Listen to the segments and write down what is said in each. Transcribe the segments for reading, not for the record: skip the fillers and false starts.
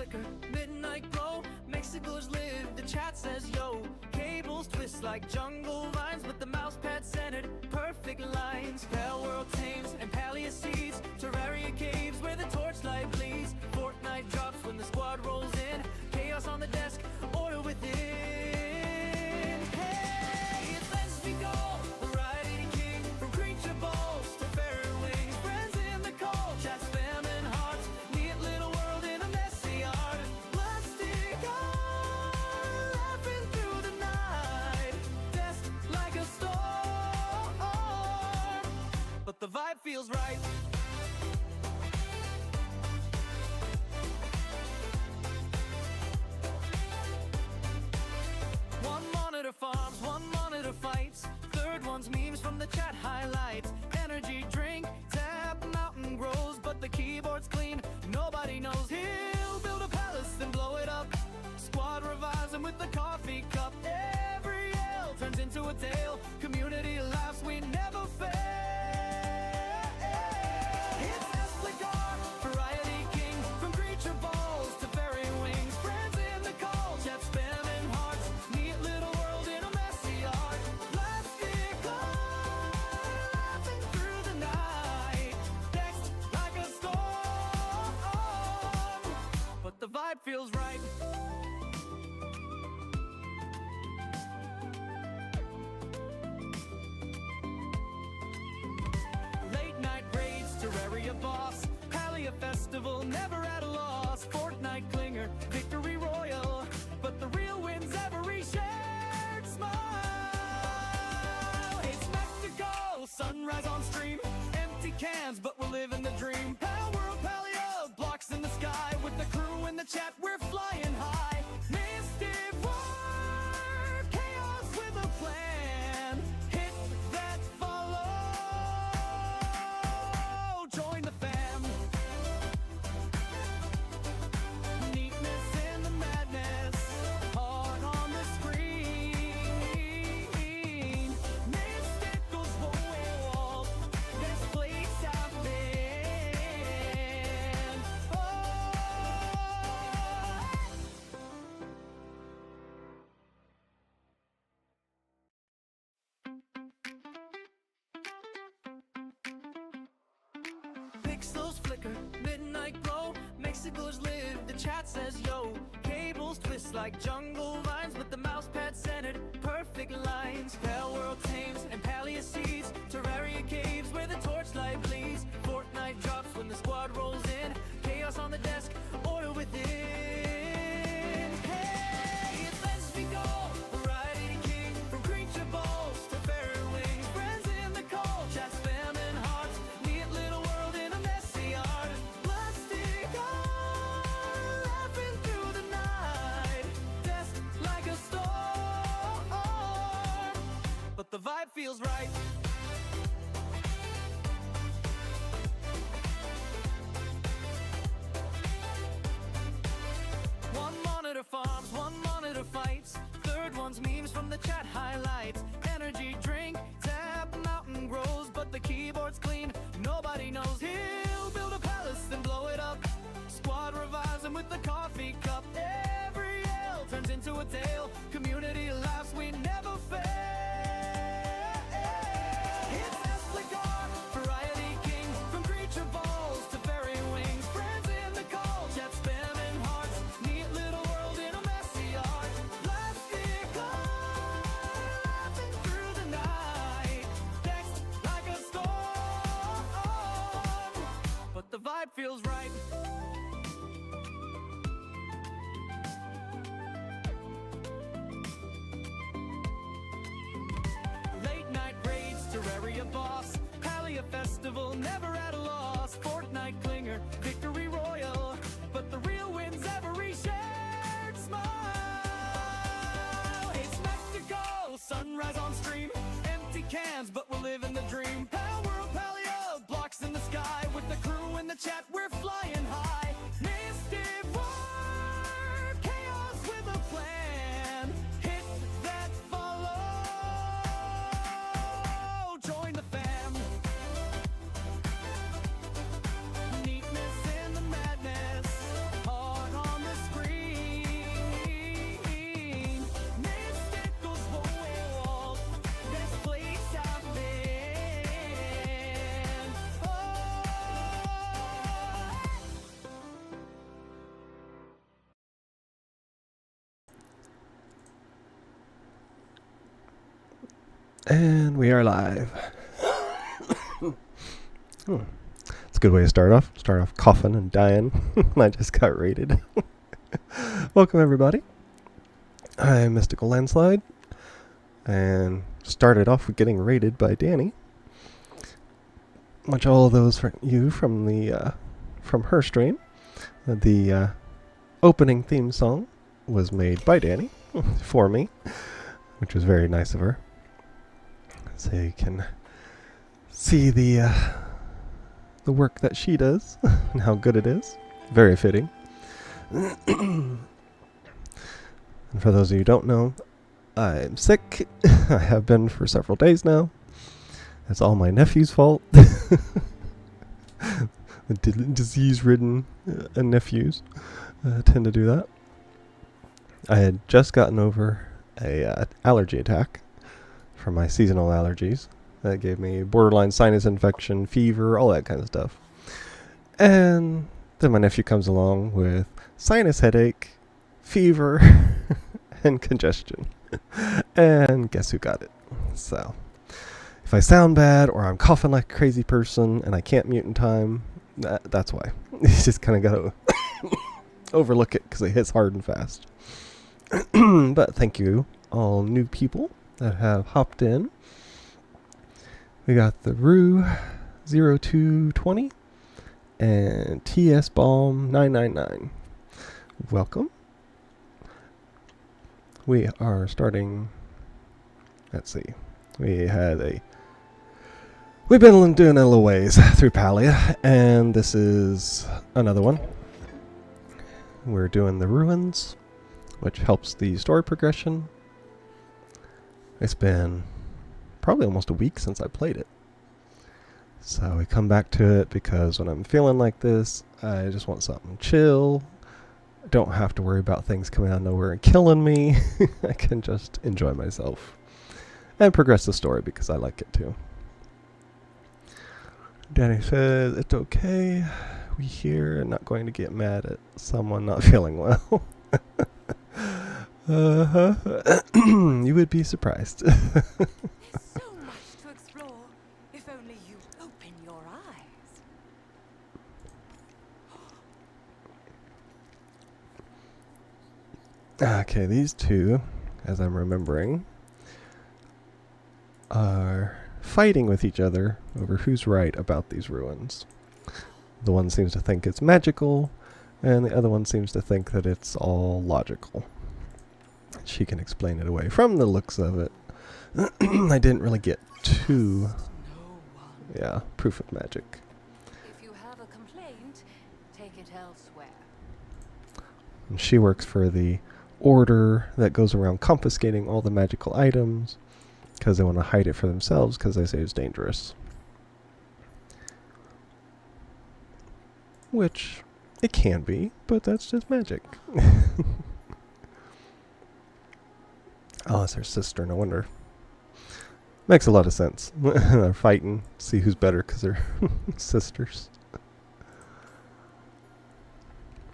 flicker, midnight glow, Mexico's live, the chat says yo. Cables twist like jungle vines, but the mouse pad centered, perfect lines. Pale world tames and Palia seeds, Terraria caves where the torchlight bleeds. Fortnite drops when the squad rolls in, chaos on the desk, order within. Hey, it's Mystical, the ride-eating king, from creature balls to fairy wings. Friends in the cold, chat spam and hearts, neat little world in a messy art. Mystical, laughing through the night, dressed like a storm, but the vibe feels right. Farms, one monitor fights, third one's memes from the chat highlights. Energy drink, tap, mountain grows, but the keyboard's clean, nobody knows. He'll build a palace and blow it up, squad revives him with the coffee cup. Every yell turns into a tale, community laughs, we never fail. It's Espligar, variety king, from creature balls to fairy wings. Friends in the cold, chat spamming hearts, neat little the vibe feels right. Late night raids, Terraria boss, Palia festival, never at a loss. Fortnite clinger, victory royal, but the real win's every shared smile. Hey, spectacle, sunrise on stream, empty cans, but we're living the dream. Pal world, Palia, blocks in the sky, with the crew in the chat, we're flying high. Mystic war, chaos with a plan, hit that follow, join the fam. Neatness in the madness, heart on the screen. Mystical's wall, best place I've been. Pixels flicker, midnight glow, Mexico's live, the chat says yo. Cables twist like jungle vines, but the mouse pad centered, perfect lines. Pale world tames and Palia seeds, Terraria caves where the torchlight bleeds. Fortnite drops when the squad rolls in, chaos on the desk, order within. Hey, it's Mystical, the ride-eating king, from creature balls to fairy wings. Friends in the cold, chat spamming hearts, neat little world in a messy art. Mystical, laughing through the night, dressed like a storm, but the vibe feels right. Farms, one monitor fights, third one's memes from the chat highlights. Energy drink, tap, mountain grows, but the keyboard's clean, nobody knows. He'll build a palace and blow it up, squad revives him with the coffee cup. Every yell turns into a tale, community laughs, we never fail. It's Espligar, variety king, from creature balls to fairy wings. Friends in the cold, chat spamming hearts, neat little the vibe feels right. Late night raids, Terraria boss, Palia festival, never at a loss. Fortnite clinger, victory royal, but the real win's every shared smile. Hey, spectacle, sunrise on stream, empty cans, but we're living the dream. Pal world, Palia, blocks in the sky, with the crew in the chat, we're flying high. Mystic war, chaos with a plan, hit that follow, join the fam. Neatness in the madness, heart on the And we are live. It's a good way to start off. Start off coughing and dying. I just got raided. Welcome everybody. I'm MysticalLandSlide. And started off with getting raided by Danny. Much all of those for you from the from her stream. The opening theme song was made by Danny for me, which was very nice of her. So you can see the work that she does and how good it is. Very fitting. And for those of you who don't know, I'm sick. I have been for several days now. It's all my nephew's fault. The disease-ridden nephews tend to do that. I had just gotten over a allergy attack from my seasonal allergies. That gave me borderline sinus infection, fever, all that kind of stuff. And then my nephew comes along with sinus headache, fever, and congestion. And guess who got it? So, if I sound bad or I'm coughing like a crazy person and I can't mute in time, that's why. You just kind of got to overlook it because it hits hard and fast. But thank you, all new people that have hopped in. We got the Rue 0220 and TS Bomb 999. Welcome. We are starting. Let's see. We've been doing a little ways through Palia, and this is another one. We're doing the ruins, which helps the story progression. It's been probably almost a week since I played it. So we come back to it because when I'm feeling like this, I just want something chill. I don't have to worry about things coming out of nowhere and killing me. I can just enjoy myself and progress the story because I like it too. Danny says it's okay. We here are not going to get mad at someone not feeling well. You would be surprised. There's so much to explore, if only you open your eyes. Okay, these two, as I'm remembering, are fighting with each other over who's right about these ruins. The one seems to think it's magical, and the other one seems to think that it's all logical. She can explain it away from the looks of it. I didn't really get too, proof of magic. If you have a complaint, take it elsewhere. And she works for the order that goes around confiscating all the magical items because they want to hide it for themselves because they say it's dangerous. Which it can be, but that's just magic. Oh, it's her sister, no wonder. Makes a lot of sense. They're fighting, see who's better because they're sisters.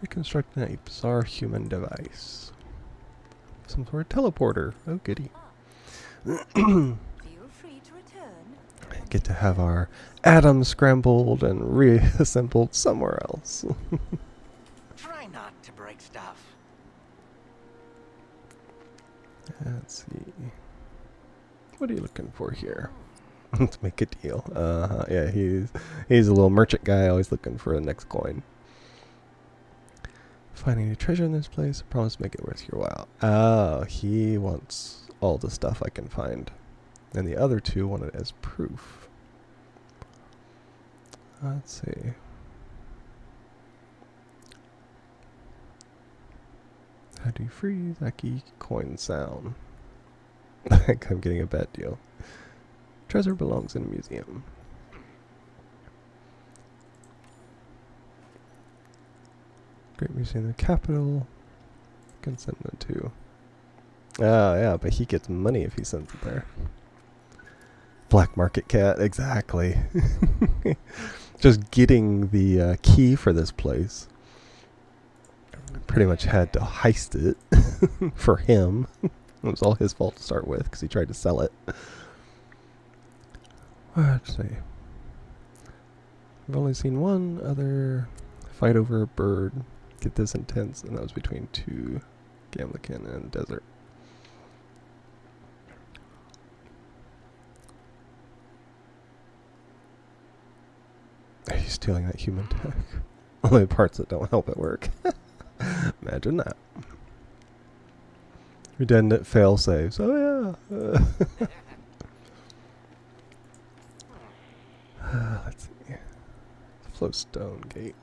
Reconstruct a bizarre human device. Some sort of teleporter. Oh, goody. Feel free to return. Get to have our atoms scrambled and reassembled somewhere else. Try not to break stuff. Let's see. What are you looking for here? Let's make a deal. Yeah, he's a little merchant guy, always looking for the next coin. Finding a treasure in this place, I promise to make it worth your while. Oh, he wants all the stuff I can find. And the other two want it as proof. Let's see. How do you freeze? Aki coin sound. I think I'm getting a bad deal. Treasure belongs in a museum. Great Museum of the Capital. Can send it to. Oh, yeah, but he gets money if he sends it there. Black market cat, exactly. Just getting the key for this place. Pretty much had to heist it for him. It was all his fault to start with because he tried to sell it. Let's see. I've only seen one other fight over a bird get this intense, and that was between two Gamlekin in a desert. Are you stealing that human tech? Only the parts that don't help it work. Imagine that. Redundant fail saves. Oh yeah. Let's see. Flowstone gate.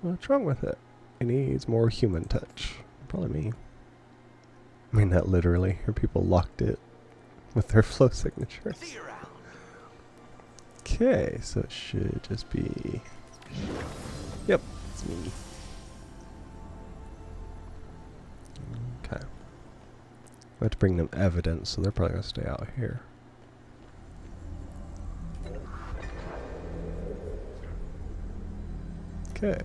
What's wrong with it? It needs more human touch. Probably me. I mean, not literally. Or people locked it with their flow signatures. See you around. Okay, so it should just be... Yep, it's me. Okay. I have to bring them evidence, so they're probably going to stay out here. Okay.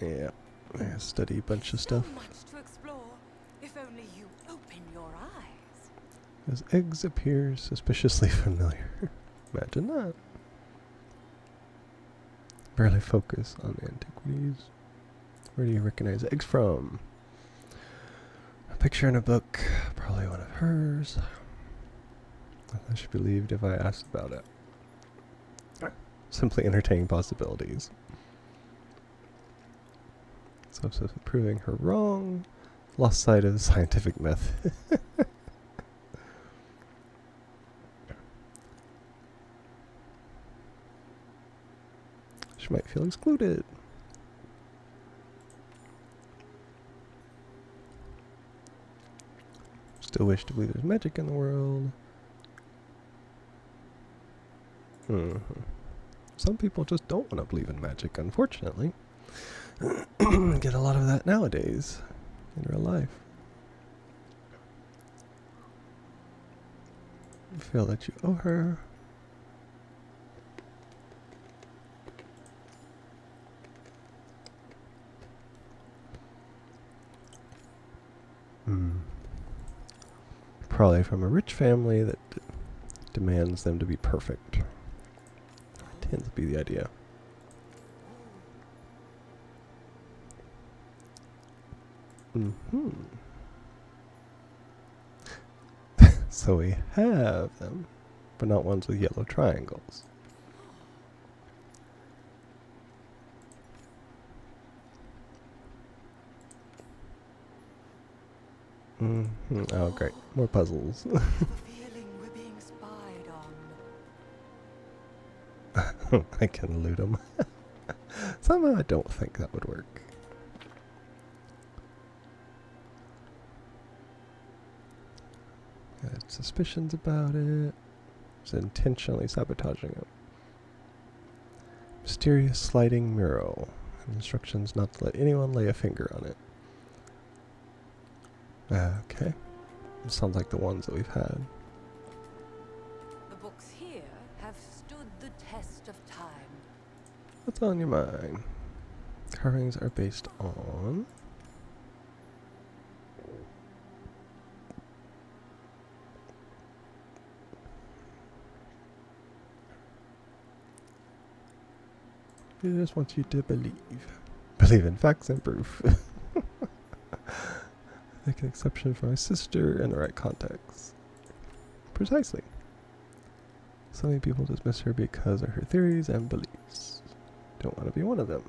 Yeah, I gotta study a bunch of stuff. So much to explore, if only you open your eyes. Those eggs appear suspiciously familiar. Imagine that. Barely focus on antiquities. Where do you recognize eggs from? A picture in a book, probably one of hers. I should be believed if I asked about it. Simply entertaining possibilities. So obsessed with proving her wrong. Lost sight of the scientific method. She might feel excluded. Still wish to believe there's magic in the world. Some people just don't want to believe in magic, unfortunately. Get a lot of that nowadays in real life. You feel that you owe her. Probably from a rich family that demands them to be perfect. Tends to be the idea. So we have them, but not ones with yellow triangles. Oh, great. More puzzles. I have a feeling we're being spied on. I can loot them. Somehow I don't think that would work. Got suspicions about it. It's intentionally sabotaging it. Mysterious sliding mural. Instructions not to let anyone lay a finger on it. Okay. It sounds like the ones that we've had. The books here have stood the test of time. What's on your mind? Carvings are based on... He just wants you to believe. Believe in facts and proof. Make an exception for my sister in the right context. Precisely. So many people dismiss her because of her theories and beliefs. Don't want to be one of them.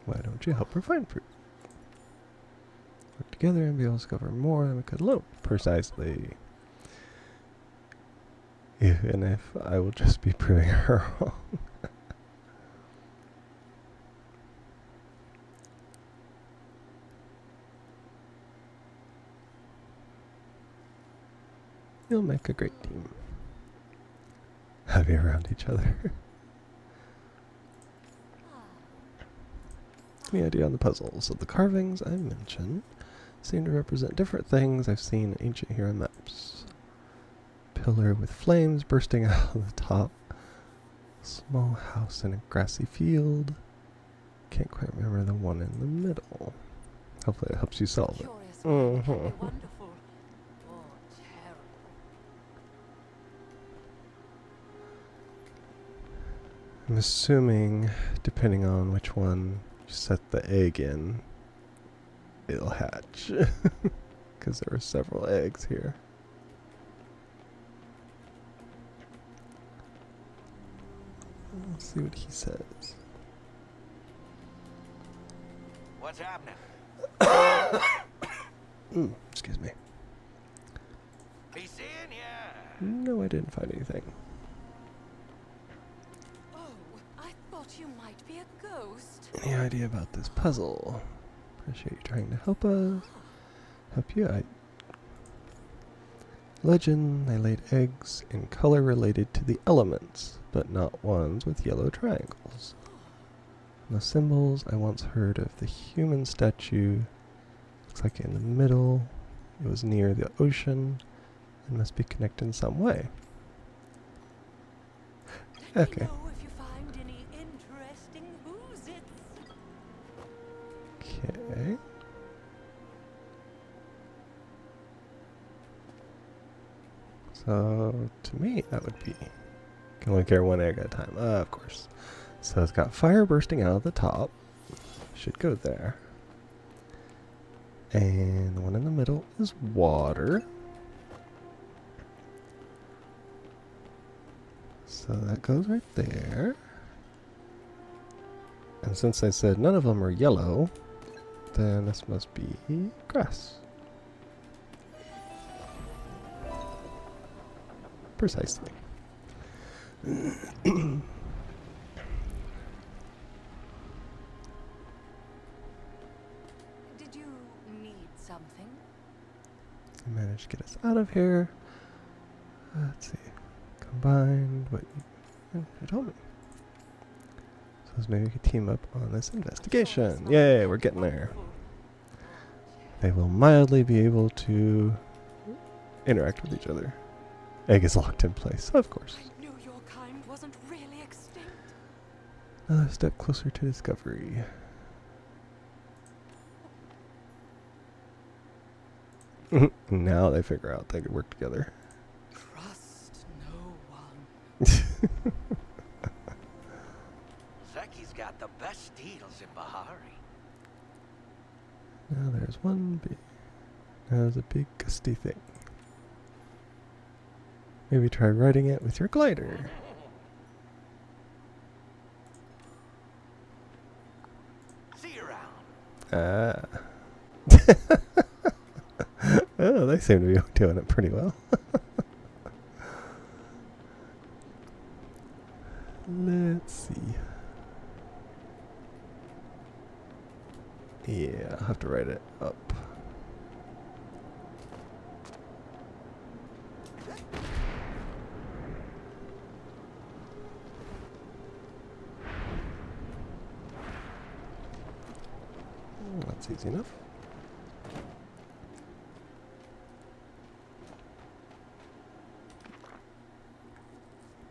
Why don't you help her find proof? Work together and be able to discover more than we could alone. Precisely. Even if I will just be proving her wrong. You'll make a great team. Happy around each other. Any idea on the puzzle? So the carvings I mentioned seem to represent different things I've seen in ancient hero maps. Pillar with flames bursting out of the top. Small house in a grassy field. Can't quite remember the one in the middle. Hopefully it helps you solve it. Curious mind can be Mhm. wonderful or terrible. I'm assuming, depending on which one you set the egg in, it'll hatch. Because there are several eggs here. Let's see what he says. What's happening? Excuse me. Be seeing ya. No, I didn't find anything. Oh, I thought you might be a ghost. Any idea about this puzzle? Appreciate you trying to help us. Help you out. Legend, they laid eggs in color related to the elements, but not ones with yellow triangles. The symbols, I once heard of the human statue. Looks like in the middle. It was near the ocean. It must be connected in some way. Let Okay. me know if you find any interesting oozits. Okay. So, to me, that would be... Can only carry one egg at a time. Of course. So it's got fire bursting out of the top. Should go there. And the one in the middle is water. So that goes right there. And since I said none of them are yellow, then this must be grass. Precisely. Did you need something? I managed to get us out of here. Let's see. Combined what you told me. So maybe we could team up on this investigation. Yay, we're getting there. They will mildly be able to interact with each other. Egg is locked in place, of course. I knew your kind wasn't really extinct. Another step closer to discovery. Now they figure out they could work together. Trust no one. Zeki's got the best deals in Bahari. Now there's one big... Now there's a big gusty thing. Maybe try riding it with your glider. See you around. Ah. Oh, they seem to be doing it pretty well. Let's see. Yeah, I'll have to write it up. That's easy enough.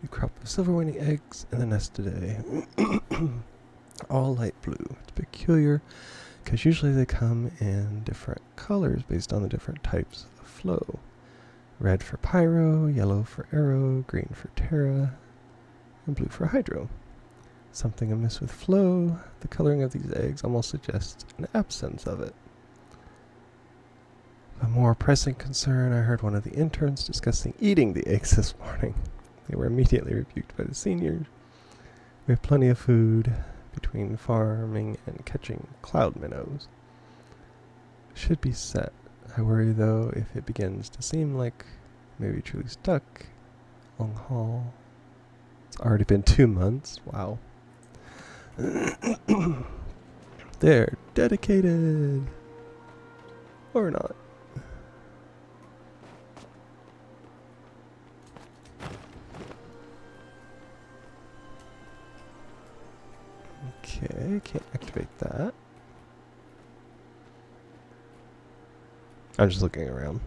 You crop the silver winning eggs in the nest today. All light blue. It's peculiar because usually they come in different colors based on the different types of flow. Red for pyro, yellow for arrow, green for terra, and blue for hydro. Something amiss with flow. The coloring of these eggs almost suggests an absence of it. A more pressing concern, I heard one of the interns discussing eating the eggs this morning. They were immediately rebuked by the seniors. We have plenty of food between farming and catching cloud minnows. Should be set. I worry though if it begins to seem like maybe truly stuck. Long haul. It's already been 2 months. Wow. They're dedicated. Or not. Okay, can't activate that. I'm just looking around.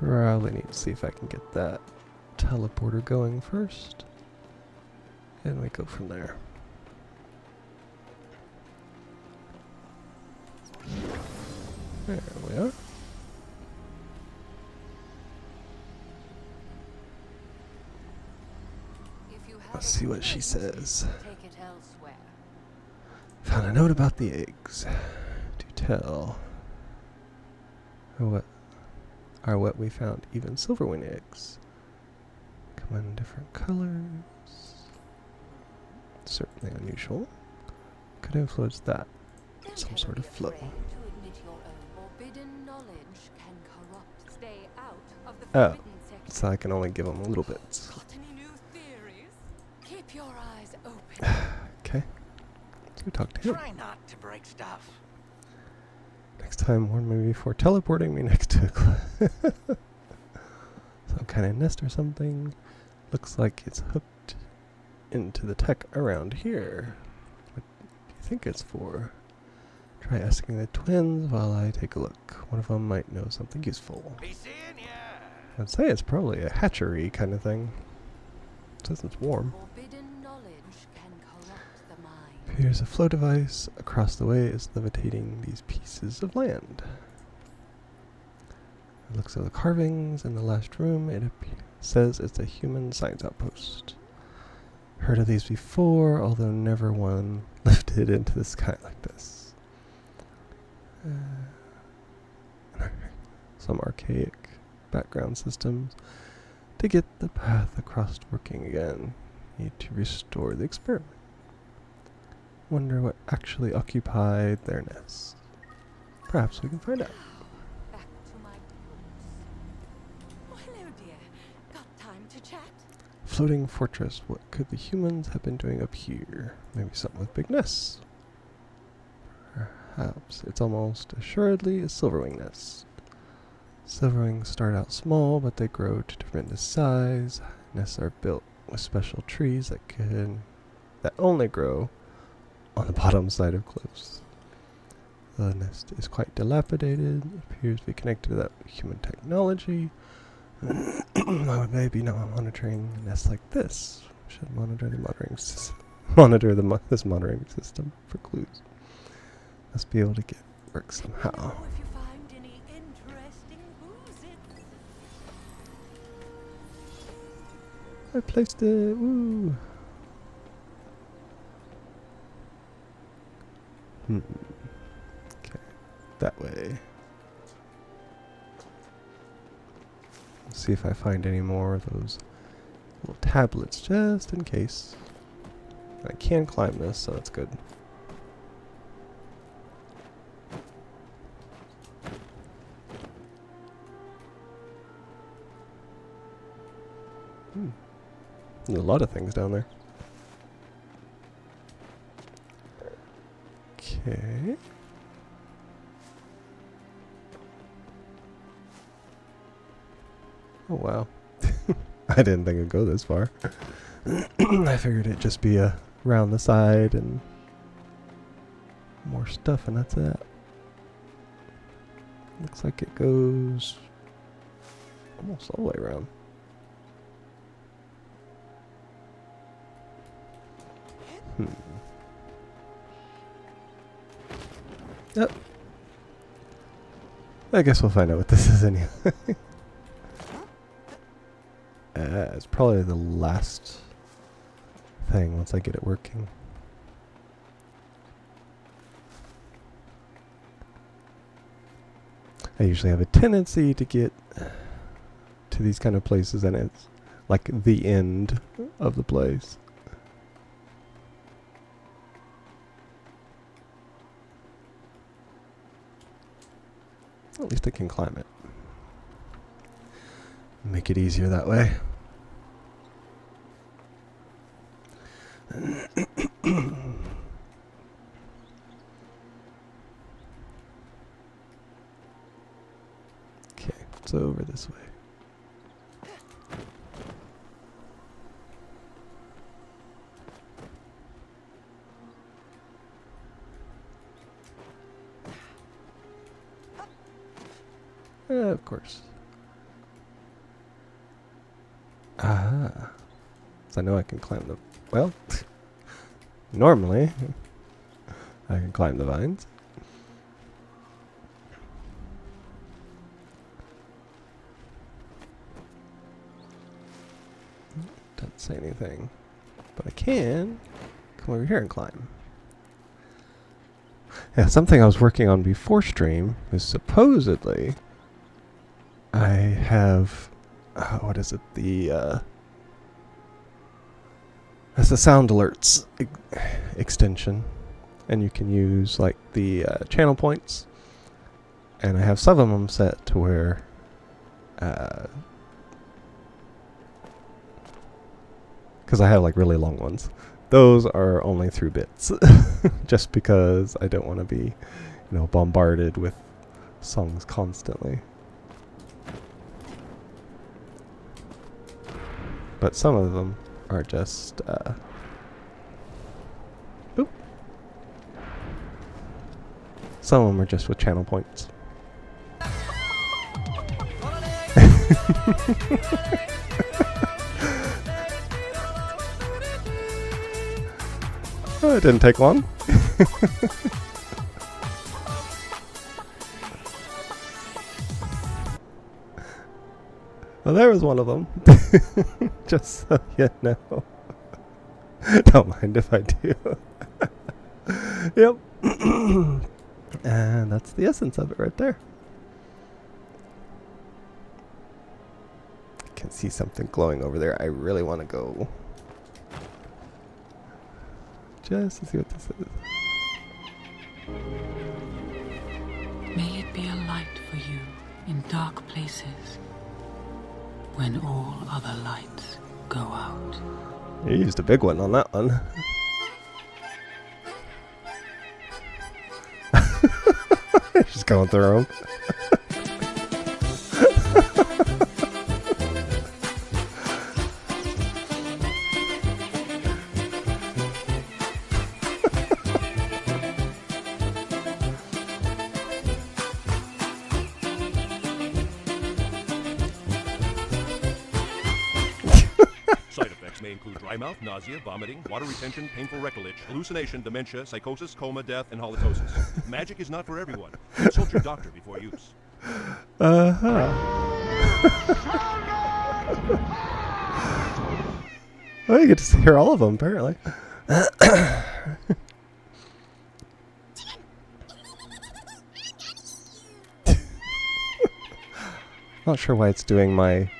Probably need to see if I can get that teleporter going first. And we go from there. There we are. If you have Let's a see what she complaint, says. take it elsewhere. Found a note about the eggs. To tell. What we found. Even silverwing eggs. Come in different colors. Certainly unusual. Could influence that. Don't Some ever sort be of flow. afraid to admit your own forbidden knowledge can corrupt. Stay out of the Oh, forbidden section. so I can only give them little bits. Got any new theories? Keep your eyes open. Okay. So we talk to him. Try not to break stuff. Next time, warn me before teleporting me next to a some kind of nest or something. Looks like it's hooked into the tech around here. What do you think it's for? Try asking the twins while I take a look. One of them might know something useful. Be seeing ya. I'd say it's probably a hatchery kind of thing. It says it's warm. Forbidden knowledge can corrupt the mind. Here's a flow device. Across the way is levitating these pieces of land. It looks at the carvings in the last room. It says it's a human science outpost. Heard of these before, although never one lifted into the sky like this. Some archaic background systems. To get the path across working again, need to restore the experiment. Wonder what actually occupied their nest. Perhaps we can find out. Back to my books. Oh, hello, dear. Got time to chat? Floating fortress. What could the humans have been doing up here? Maybe something with big nests. Perhaps. It's almost assuredly a silverwing nest. Silverwings start out small, but they grow to tremendous size. Nests are built with special trees that only grow on the bottom side of cliffs. The nest is quite dilapidated. It appears to be connected to that human technology. Why would they be not monitoring a nest like this? Should monitor the this monitoring system for clues. Must be able to get work somehow. Know if you find any interesting oozits. I placed it. Woo. Okay, that way. Let's see if I find any more of those little tablets, just in case. I can climb this, so that's good. There's a lot of things down there. Okay. Oh wow. I didn't think it'd go this far. I figured it'd just be around the side and more stuff, and that's it. Looks like it goes almost all the way around. Yep. I guess we'll find out what this is anyway. It's probably the last thing once I get it working. I usually have a tendency to get to these kind of places and it's like the end of the place. At least I can climb it. Make it easier that way. Okay, it's over this way. Of course. Ah. So I know I can climb the... Well, normally, I can climb the vines. Doesn't say anything. But I can come over here and climb. Yeah, something I was working on before stream is supposedly I have... what is it? That's the sound alerts extension. And you can use like the channel points. And I have some of them set to where... because I have like really long ones. Those are only through bits. Just because I don't want to be, bombarded with songs constantly. But some of them are just, oop. Some of them are just with channel points. Oh, it didn't take long. Well, there was one of them. Just so you know. Don't mind if I do. Yep. And that's the essence of it right there. I can see something glowing over there. I really want to go. Just to see what this is. May it be a light for you in dark places when all other lights go out. You used a big one on that one. Just going through them. Side effects may include dry mouth, nausea, vomiting, water retention, painful rectal itch, hallucination, dementia, psychosis, coma, death, and halitosis. Magic is not for everyone. Consult your doctor before use. Uh-huh. Well, you get to hear all of them, apparently. Not sure why it's doing my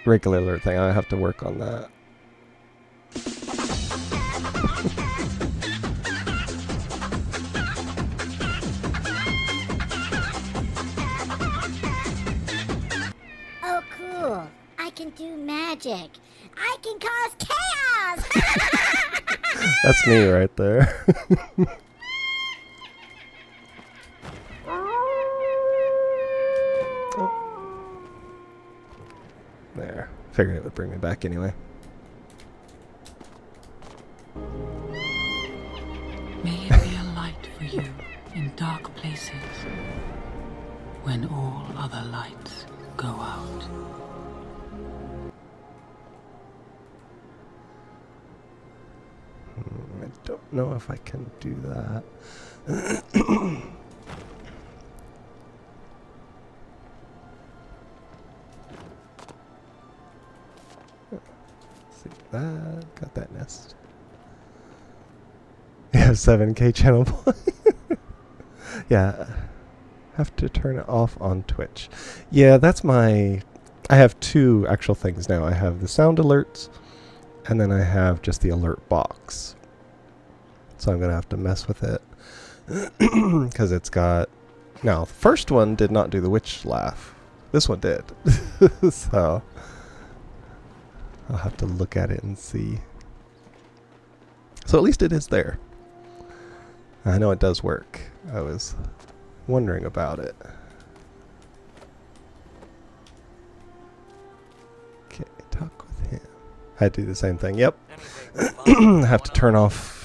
regular alert thing. I have to work on that. Oh, cool. I can do magic. I can cause chaos! That's me right there. There. Figured it would bring me back anyway. May it be a light for you in dark places when all other lights go out. I don't know if I can do that. See that? Got that nest. You have 7K channel point. Yeah. Have to turn it off on Twitch. Yeah, that's my... I have two actual things now. I have the sound alerts, and then I have just the alert box. So I'm going to have to mess with it. Because it's got... Now, the first one did not do the witch laugh. This one did. So... I'll have to look at it and see. So at least it is there. I know it does work. I was wondering about it. Okay, talk with him. I do the same thing. Yep. I have to turn off...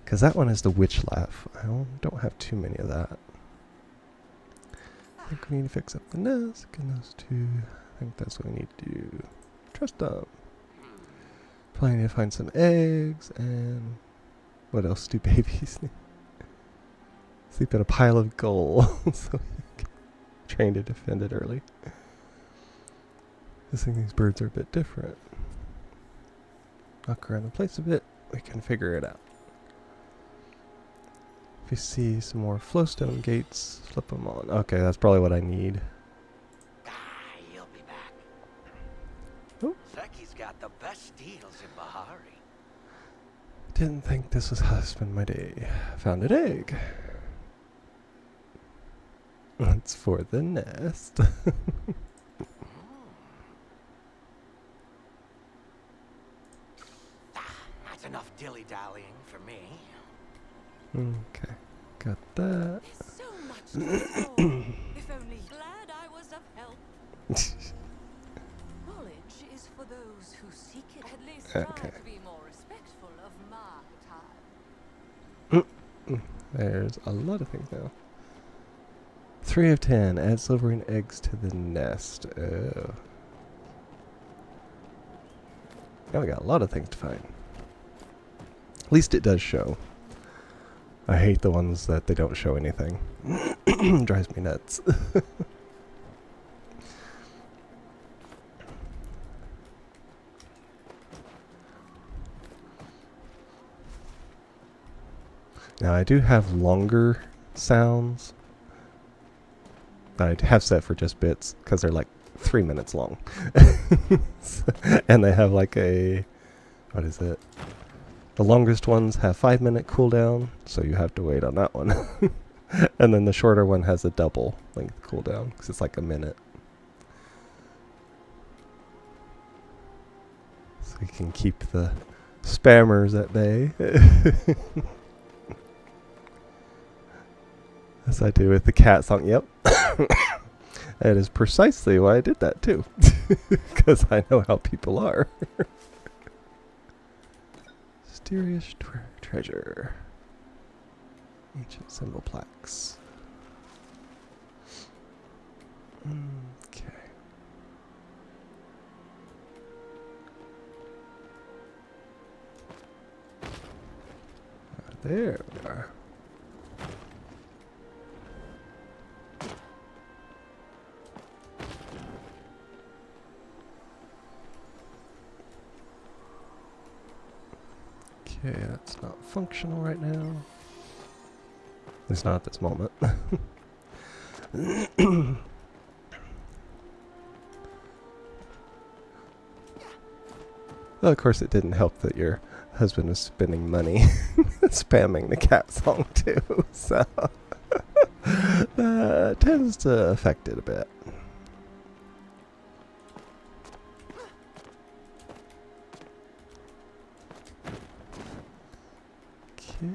Because that one is the witch laugh. I don't have too many of that. I think we need to fix up the nest. And those two. I think that's what we need to do. Trust them. Probably need to find some eggs and what else do babies need? Sleep in a pile of gold so you can train to defend it early. I think these birds are a bit different. Knock around the place a bit, we can figure it out. If you see some more flowstone gates, flip them on. Okay, that's probably what I need. You'll be back. Oh. Zeki's got the best deals in Bahari. Didn't think this was how to spend my day. Found an egg. It's for the nest. That's enough dilly-dallying for me. Okay, got that. There's so much to explore. If only glad I was of help. Knowledge is for those who seek it. At least try Okay. to be more respectful of my time. There's a lot of things now. 3 of 10. Add silver and eggs to the nest. Oh. Now we got a lot of things to find. At least it does show. I hate the ones that they don't show anything. Drives me nuts. Now I do have longer sounds that I have set for just bits because they're like 3 minutes long. And they have like a, what is it? The longest ones have 5-minute cooldown, so you have to wait on that one. And then the shorter one has a double length cooldown because it's like a minute. So we can keep the spammers at bay. As I do with the cat song. Yep. That is precisely why I did that too. Because I know how people are. Mysterious treasure. Ancient symbol plaques. Okay. There we are. Okay, that's not functional right now. At least not at this moment. Well, of course it didn't help that your husband was spending money spamming the cat song too, so tends to affect it a bit. Okay.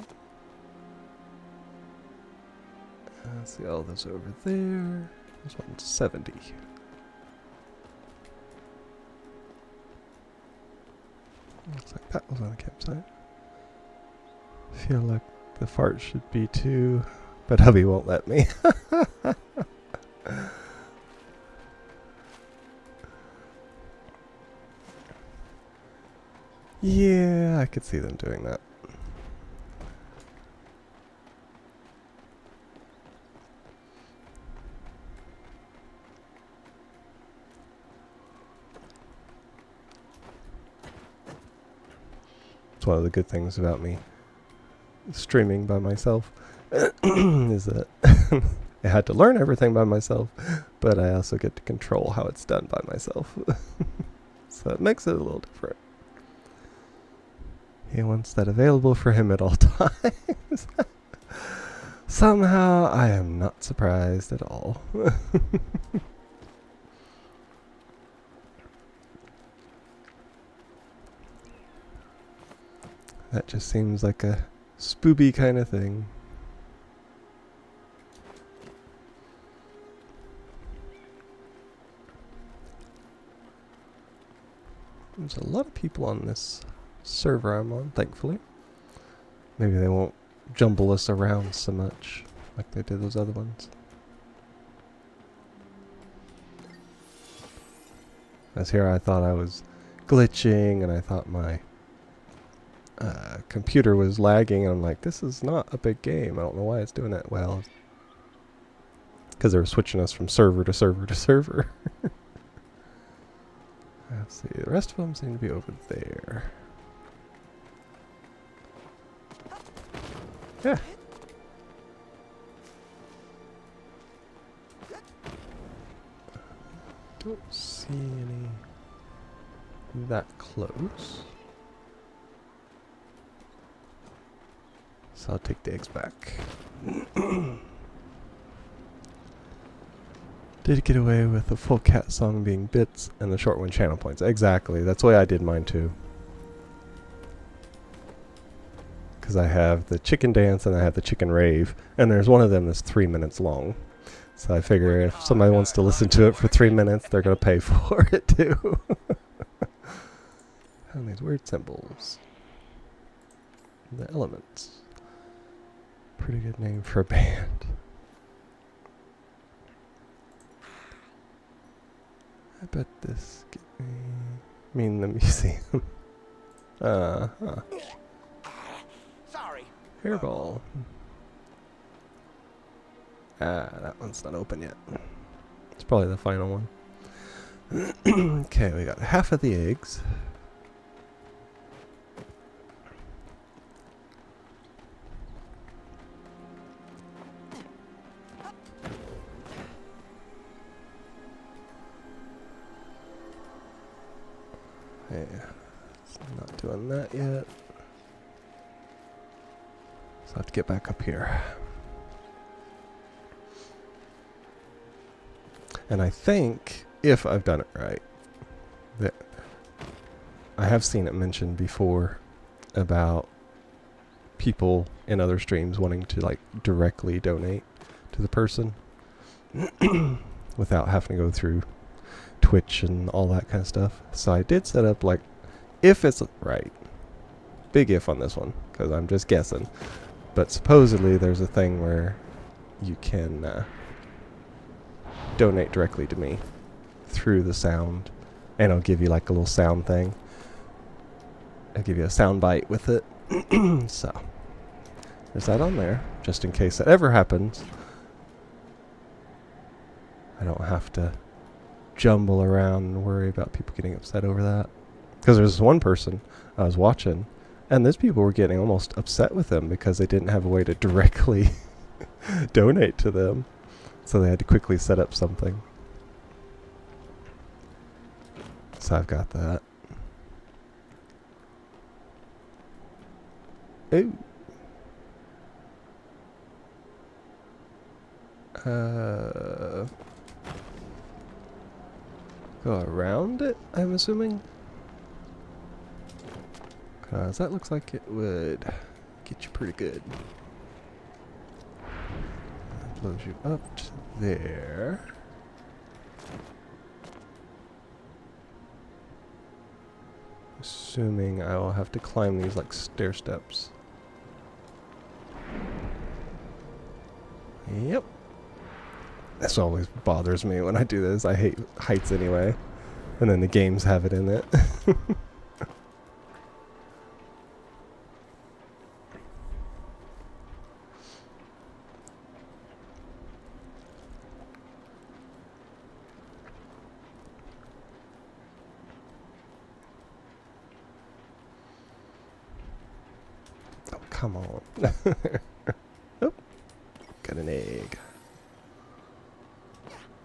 Let's see all those over there. This one's 70. Looks like that was on the campsite. Feel like the fart should be too, but hubby won't let me. Yeah, I could see them doing that. It's one of the good things about me streaming by myself is that I had to learn everything by myself, but I also get to control how it's done by myself. So it makes it a little different. He wants that available for him at all times. Somehow I am not surprised at all. That just seems like a spooby kind of thing. There's a lot of people on this server I'm on, thankfully. Maybe they won't jumble us around so much like they did those other ones. As here I thought I was glitching, and I thought my computer was lagging, and I'm like, this is not a big game. I don't know why it's doing that. Well, because they were switching us from server to server to server. Let's see, the rest of them seem to be over there. Yeah. Don't see any that close. So I'll take the eggs back. Did get away with the full cat song being bits and the short one channel points. Exactly. That's the way I did mine too. Because I have the chicken dance and I have the chicken rave. And there's one of them that's 3 minutes long. So I figure if somebody wants to listen to it for 3 minutes, they're going to pay for it too. And these weird symbols. The Elements. Pretty good name for a band. I bet this get me... I mean the museum. Uh-huh. Sorry. Hairball. Ah, that one's not open yet. It's probably the final one. Okay, we got half of the eggs. Yeah, it's not doing that yet. So I have to get back up here. And I think, if I've done it right, that I have seen it mentioned before about people in other streams wanting to like directly donate to the person without having to go through Twitch and all that kind of stuff. So I did set up like, if it's right, big if on this one, because I'm just guessing, but supposedly there's a thing where you can donate directly to me through the sound, and it'll give you like a little sound thing. I'll give you a sound bite with it. So there's that on there, just in case that ever happens. I don't have to jumble around and worry about people getting upset over that. Because there's one person I was watching, and those people were getting almost upset with them because they didn't have a way to directly donate to them. So they had to quickly set up something. So I've got that. Ooh. Go around it, I'm assuming? Because that looks like it would get you pretty good. That blows you up to there. Assuming I will have to climb these like stair steps. Yep. This always bothers me when I do this. I hate heights anyway. And then the games have it in it. Oh, come on. Oh, got an egg.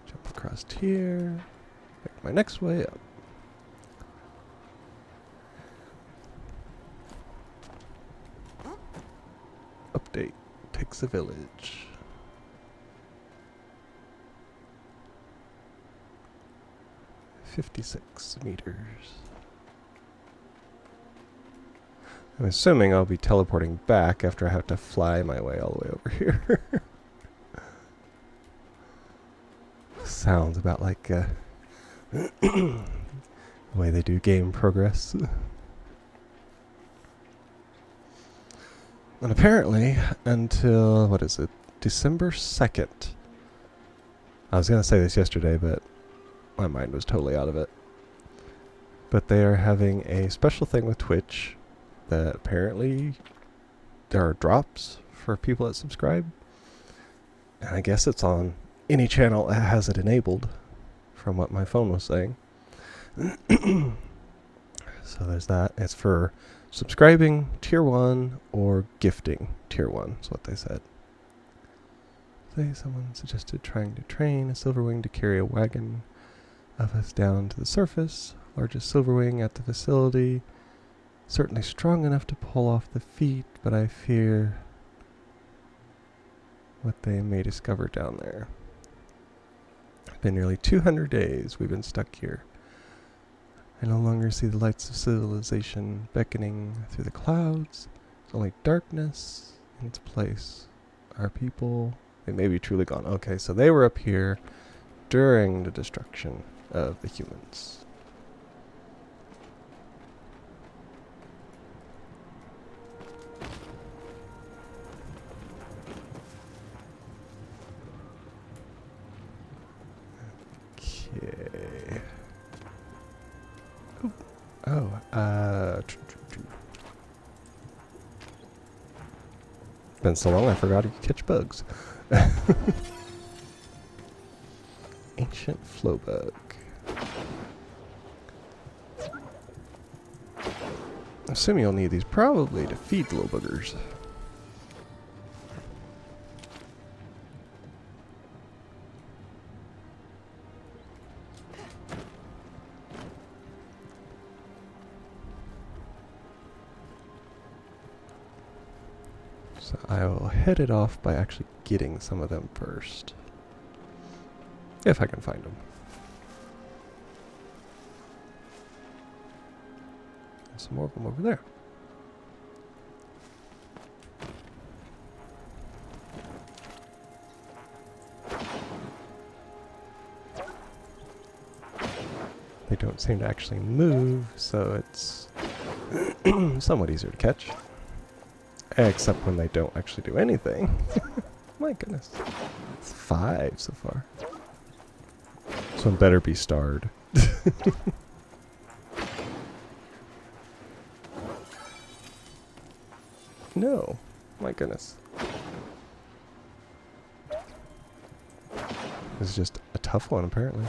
Jump across here. Make my next way up. Update. Takes a village. $56 meters. I'm assuming I'll be teleporting back after I have to fly my way all the way over here. Sounds about like the way they do game progress. And apparently, until, what is it, December 2nd. I was going to say this yesterday, but my mind was totally out of it. But they are having a special thing with Twitch that apparently there are drops for people that subscribe. And I guess it's on any channel that has it enabled, from what my phone was saying. So there's that. It's for subscribing tier 1 or gifting tier 1 is what they said. Someone suggested trying to train a silverwing to carry a wagon of us down to the surface. Largest silverwing at the facility. Certainly strong enough to pull off the feat, but I fear what they may discover down there. It's been nearly 200 days we've been stuck here. I no longer see the lights of civilization beckoning through the clouds. There's only darkness in its place. Our people, they may be truly gone. Okay, so they were up here during the destruction of the humans. Okay. Been so long I forgot you could catch bugs. Ancient flow bug. I assume you'll need these probably to feed the little buggers. So I will head it off by actually getting some of them first. If I can find them. There's some more of them over there. They don't seem to actually move, so it's somewhat easier to catch. Except when they don't actually do anything. My goodness. It's 5 so far. This one better be starred. No. My goodness. This is just a tough one, apparently.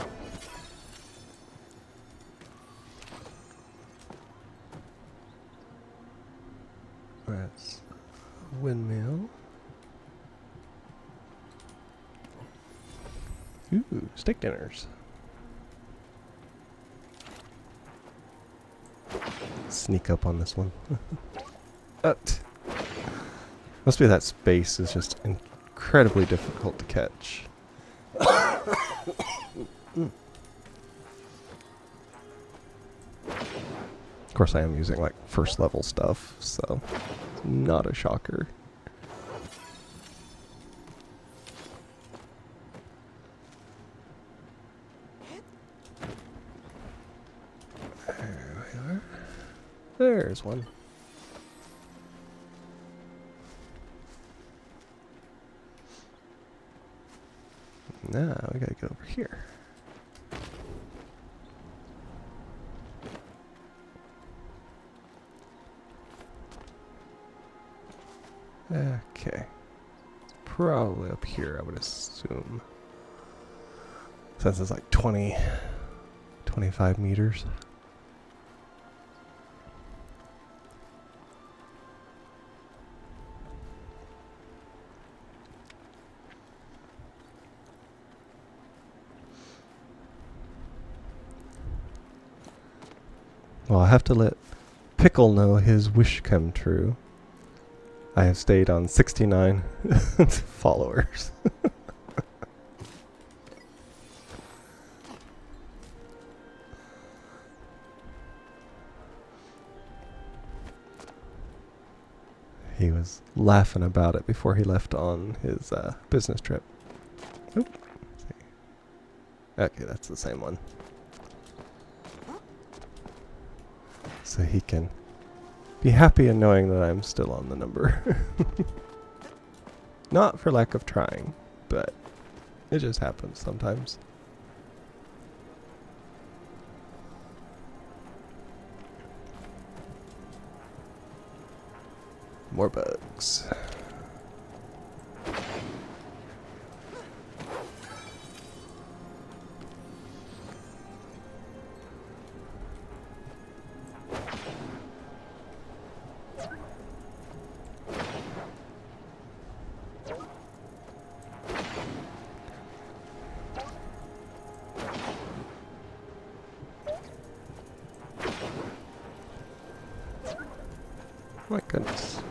That's a windmill. Ooh, steak dinners. Sneak up on this one. Must be that space is just incredibly difficult to catch. Of course, I am using like first level stuff, so it's not a shocker. There we are. There's one. Now we gotta get over here. Okay. Probably up here, I would assume. Since it's like 25 meters. Well, I have to let Pickle know his wish come true. I have stayed on 69 followers. He was laughing about it before he left on his business trip. Oop. Let's see. Okay, that's the same one. So he can be happy in knowing that I'm still on the number. Not for lack of trying, but it just happens sometimes. More bugs. My goodness.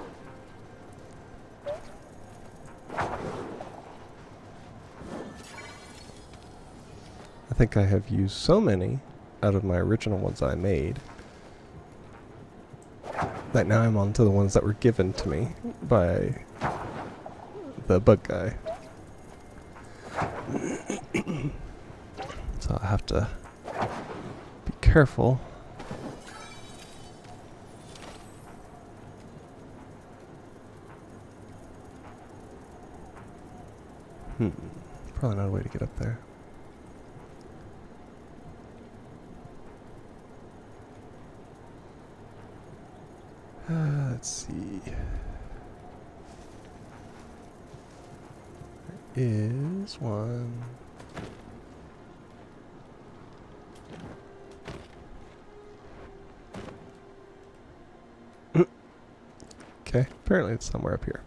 I think I have used so many out of my original ones I made that now I'm on to the ones that were given to me by the bug guy. So I have to be careful. Probably not a way to get up there. Let's see. There is one. Okay, apparently it's somewhere up here.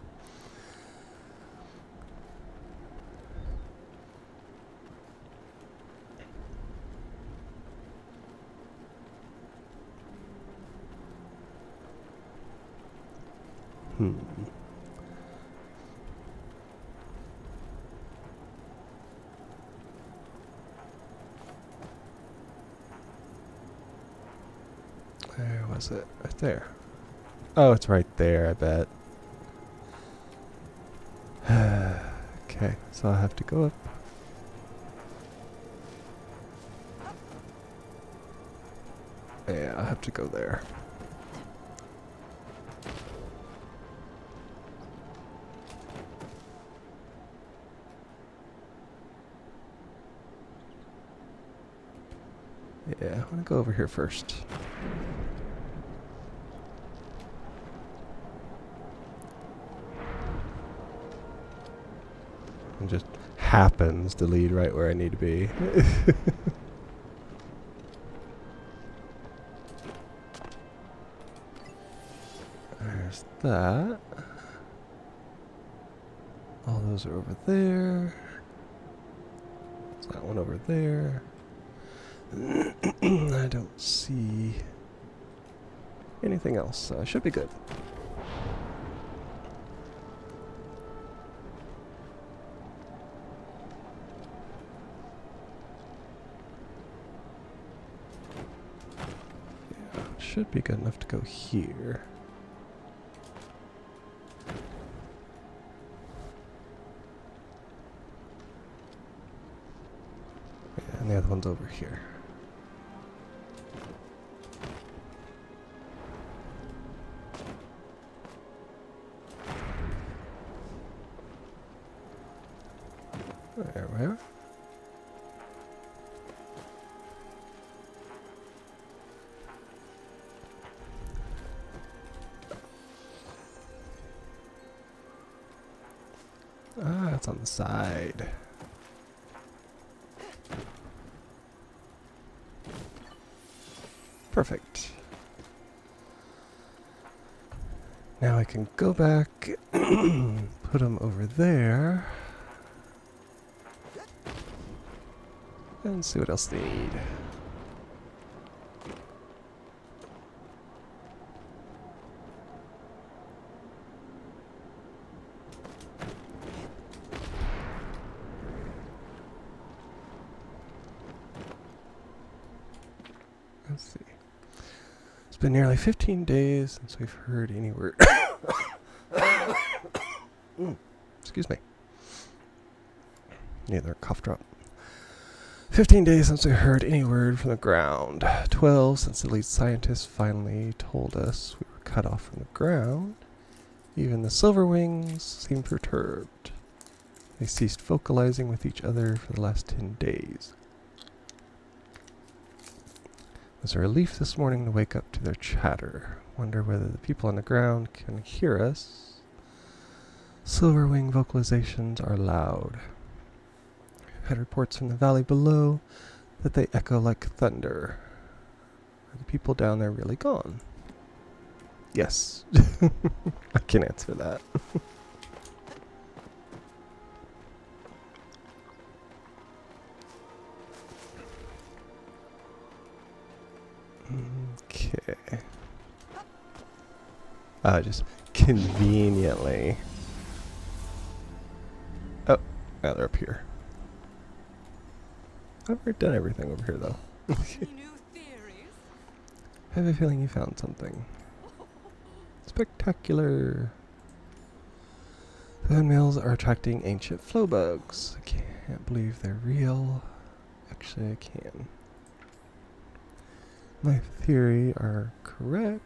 Where was it? Right there. Oh, it's right there, I bet. Okay, so I have to go up. Yeah, I have to go there. Yeah, I want to go over here first. It just happens to lead right where I need to be. There's that. All those are over there. There's that one over there. I don't see anything else, so I should be good. Yeah, should be good enough to go here. Yeah, and the other one's over here. There we are. Ah, it's on the side. Perfect. Now I can go back, put them over there, and see what else they need. Let's see. It's been nearly 15 days since we've heard any word. Excuse me. Neither cough drop. 15 days since we heard any word from the ground. 12 since the lead scientists finally told us we were cut off from the ground. Even the Silverwings seemed perturbed. They ceased vocalizing with each other for the last 10 days. It was a relief this morning to wake up to their chatter. Wonder whether the people on the ground can hear us. Silverwing vocalizations are loud. Had reports from the valley below that they echo like thunder. Are the people down there really gone? Yes. I can answer that. Okay. Just conveniently. Oh, now they're up here. I've already done everything over here, though. Any new theories? I have a feeling you found something. Spectacular. The windmills are attracting ancient flow bugs. I can't believe they're real. Actually, I can. My theory are correct.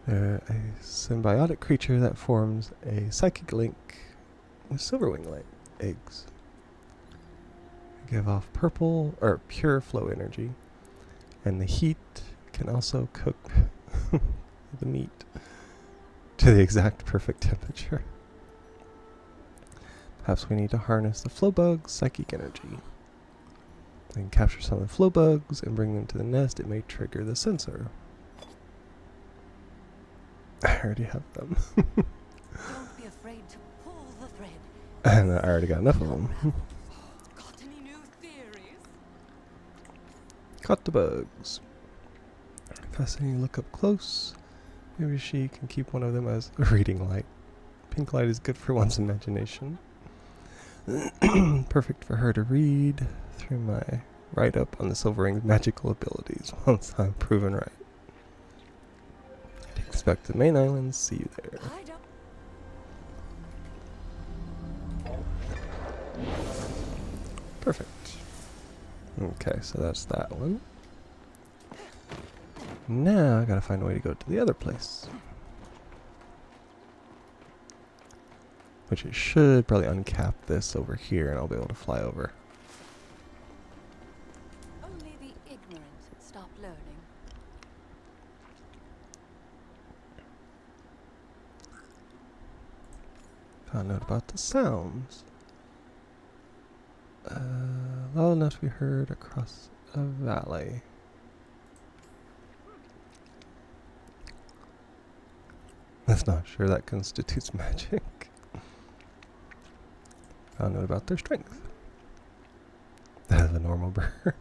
They're a symbiotic creature that forms a psychic link with silverwing eggs. They give off purple or pure flow energy, and the heat can also cook the meat to the exact perfect temperature. Perhaps we need to harness the flow bug's psychic energy. We can capture some of the flow bugs and bring them to the nest. It may trigger the sensor. I already have them. Don't be afraid to pull the thread. And I already got enough of them. Got any new theories? Caught the bugs. Fascinating to look up close. Maybe she can keep one of them as a reading light. Pink light is good for one's imagination. Perfect for her to read through my write-up on the Silverwing's magical abilities once I'm proven right. I'd expect the main islands. See you there. I don't. Perfect. Okay, so that's that one. Now I gotta find a way to go to the other place. Which it should probably uncap this over here and I'll be able to fly over. Only the ignorant stop learning. Found out about the sounds. Loud enough to be heard across a valley. I'm not sure that constitutes magic. Found out about their strength. That is a normal bird.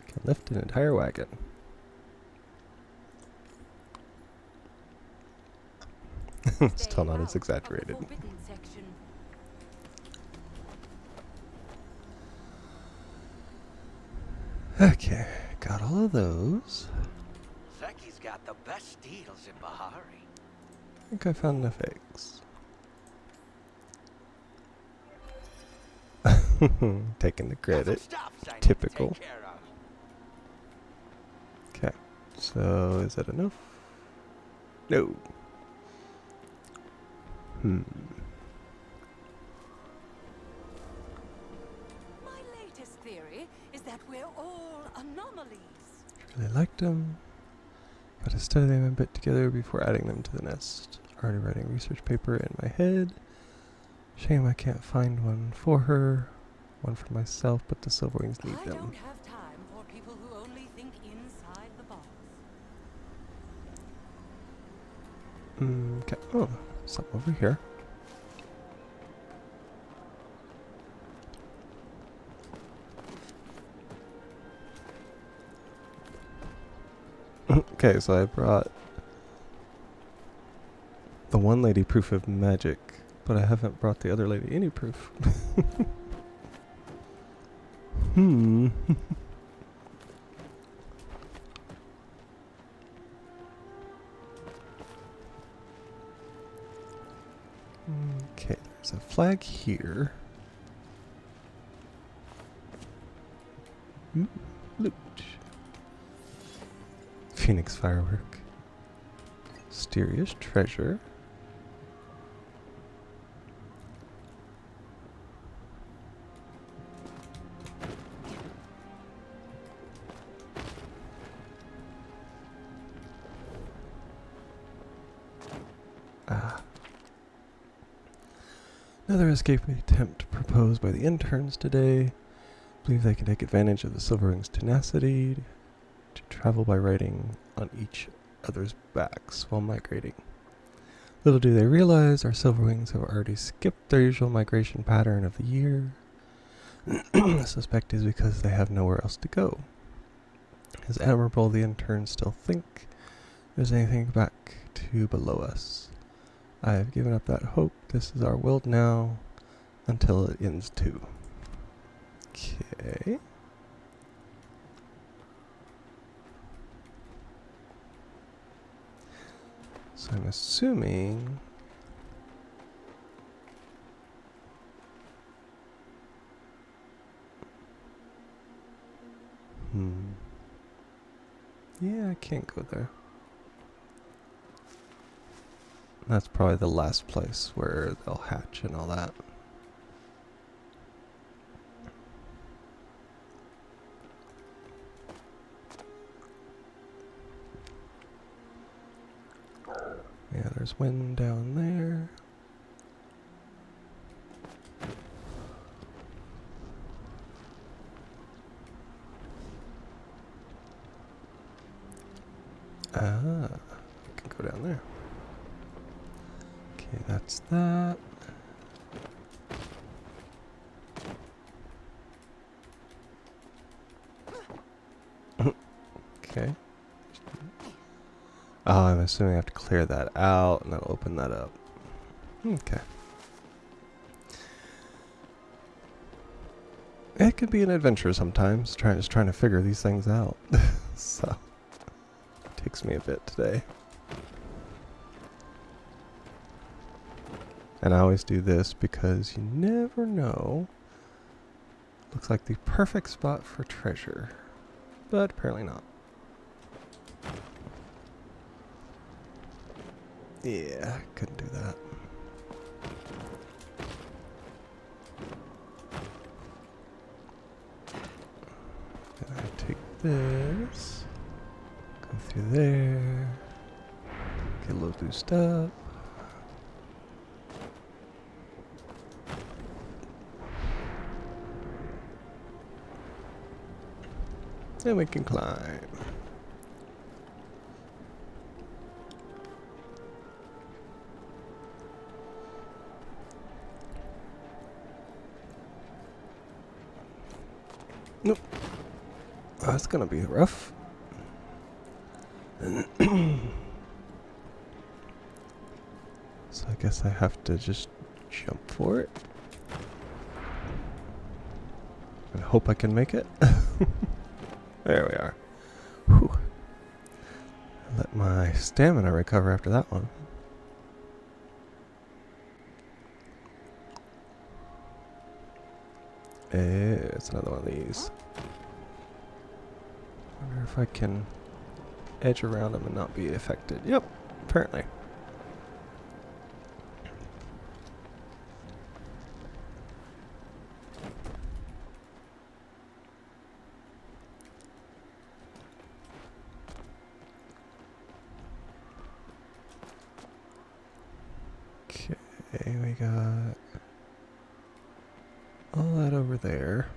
Can lift an entire wagon. Still not as exaggerated. Okay, got all of those. Zeki's got the best deals in Bahari. I think I found enough eggs. Taking the credit. Typical. Okay, so is that enough? No. My latest theory is that we're all anomalies. Really liked them. Got to study them a bit together before adding them to the nest. Already writing a research paper in my head. Shame I can't find one for her. One for myself, but the Silverwings need I them. don't have time for people who only think inside the box. Okay. Oh, something over here. Okay, so I brought the one lady proof of magic, but I haven't brought the other lady any proof. Okay, there's a flag here. Loot. Phoenix firework. Mysterious treasure. Ah. Another escape attempt proposed by the interns today. Believe they can take advantage of the Silverwing's tenacity to travel by riding on each other's backs while migrating. Little do they realize our Silverwings have already skipped their usual migration pattern of the year. The suspect is because they have nowhere else to go. As admirable the interns still think there's anything back to below us. I have given up that hope. This is our world now until it ends too. Okay. So I'm assuming yeah, I can't go there. That's probably the last place where they'll hatch and all that. Yeah, there's wind down there. Ah, I can go down there. Okay, that's that. Okay. Oh, I'm assuming I have to clear that out and that'll open that up. Okay. It can be an adventure sometimes, trying to figure these things out. So, it takes me a bit today. And I always do this because you never know. Looks like the perfect spot for treasure, but apparently not. Yeah, couldn't do that. Then I take this, go through there, get a little boost up. And we can climb. Nope. Oh, that's gonna be rough. So I guess I have to just jump for it. And hope I can make it. There we are. Whew. Let my stamina recover after that one. It's another one of these. Wonder if I can edge around them and not be affected. Yep, apparently. Okay, we got all that over there.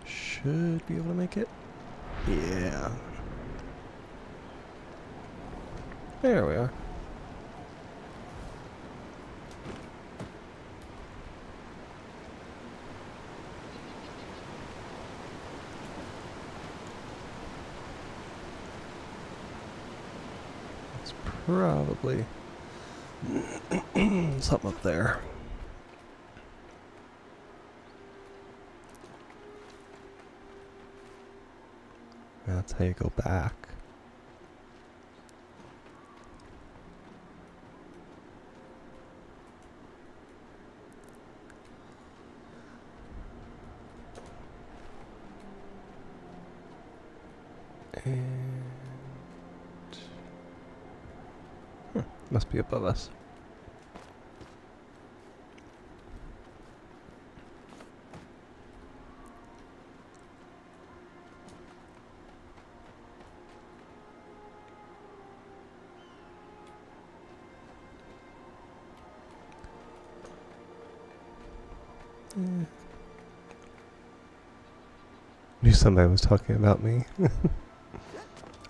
Should be able to make it. Yeah. There we are. It's probably something up there. That's how you go back. And must be above us. Knew somebody was talking about me.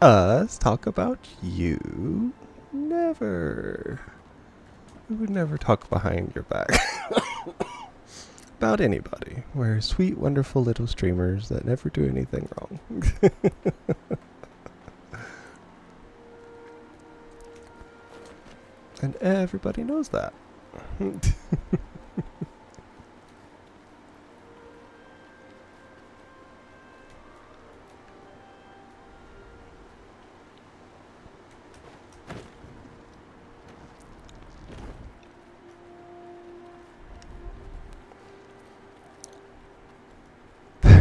Us talk about you? Never. We would never talk behind your back. About anybody. We're sweet, wonderful little streamers that never do anything wrong. And everybody knows that. The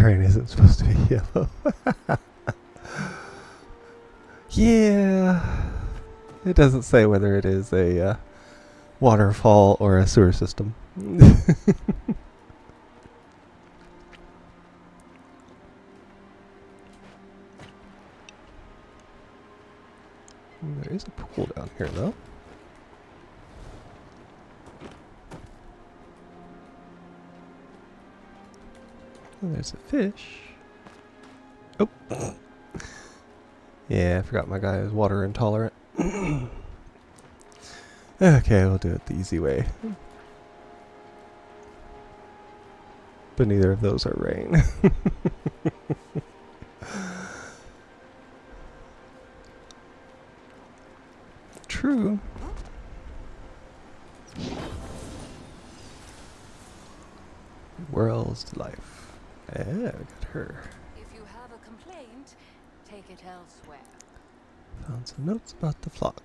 rain isn't supposed to be yellow. Yeah. It doesn't say whether it is a waterfall or a sewer system. There is a pool down here, though. And there's a fish. Oh. Yeah, I forgot my guy is water intolerant. Okay, we'll do it the easy way. But neither of those are rain. True. World's life. Yeah, we got her. If you have a complaint, take it elsewhere. Found some notes about the flock.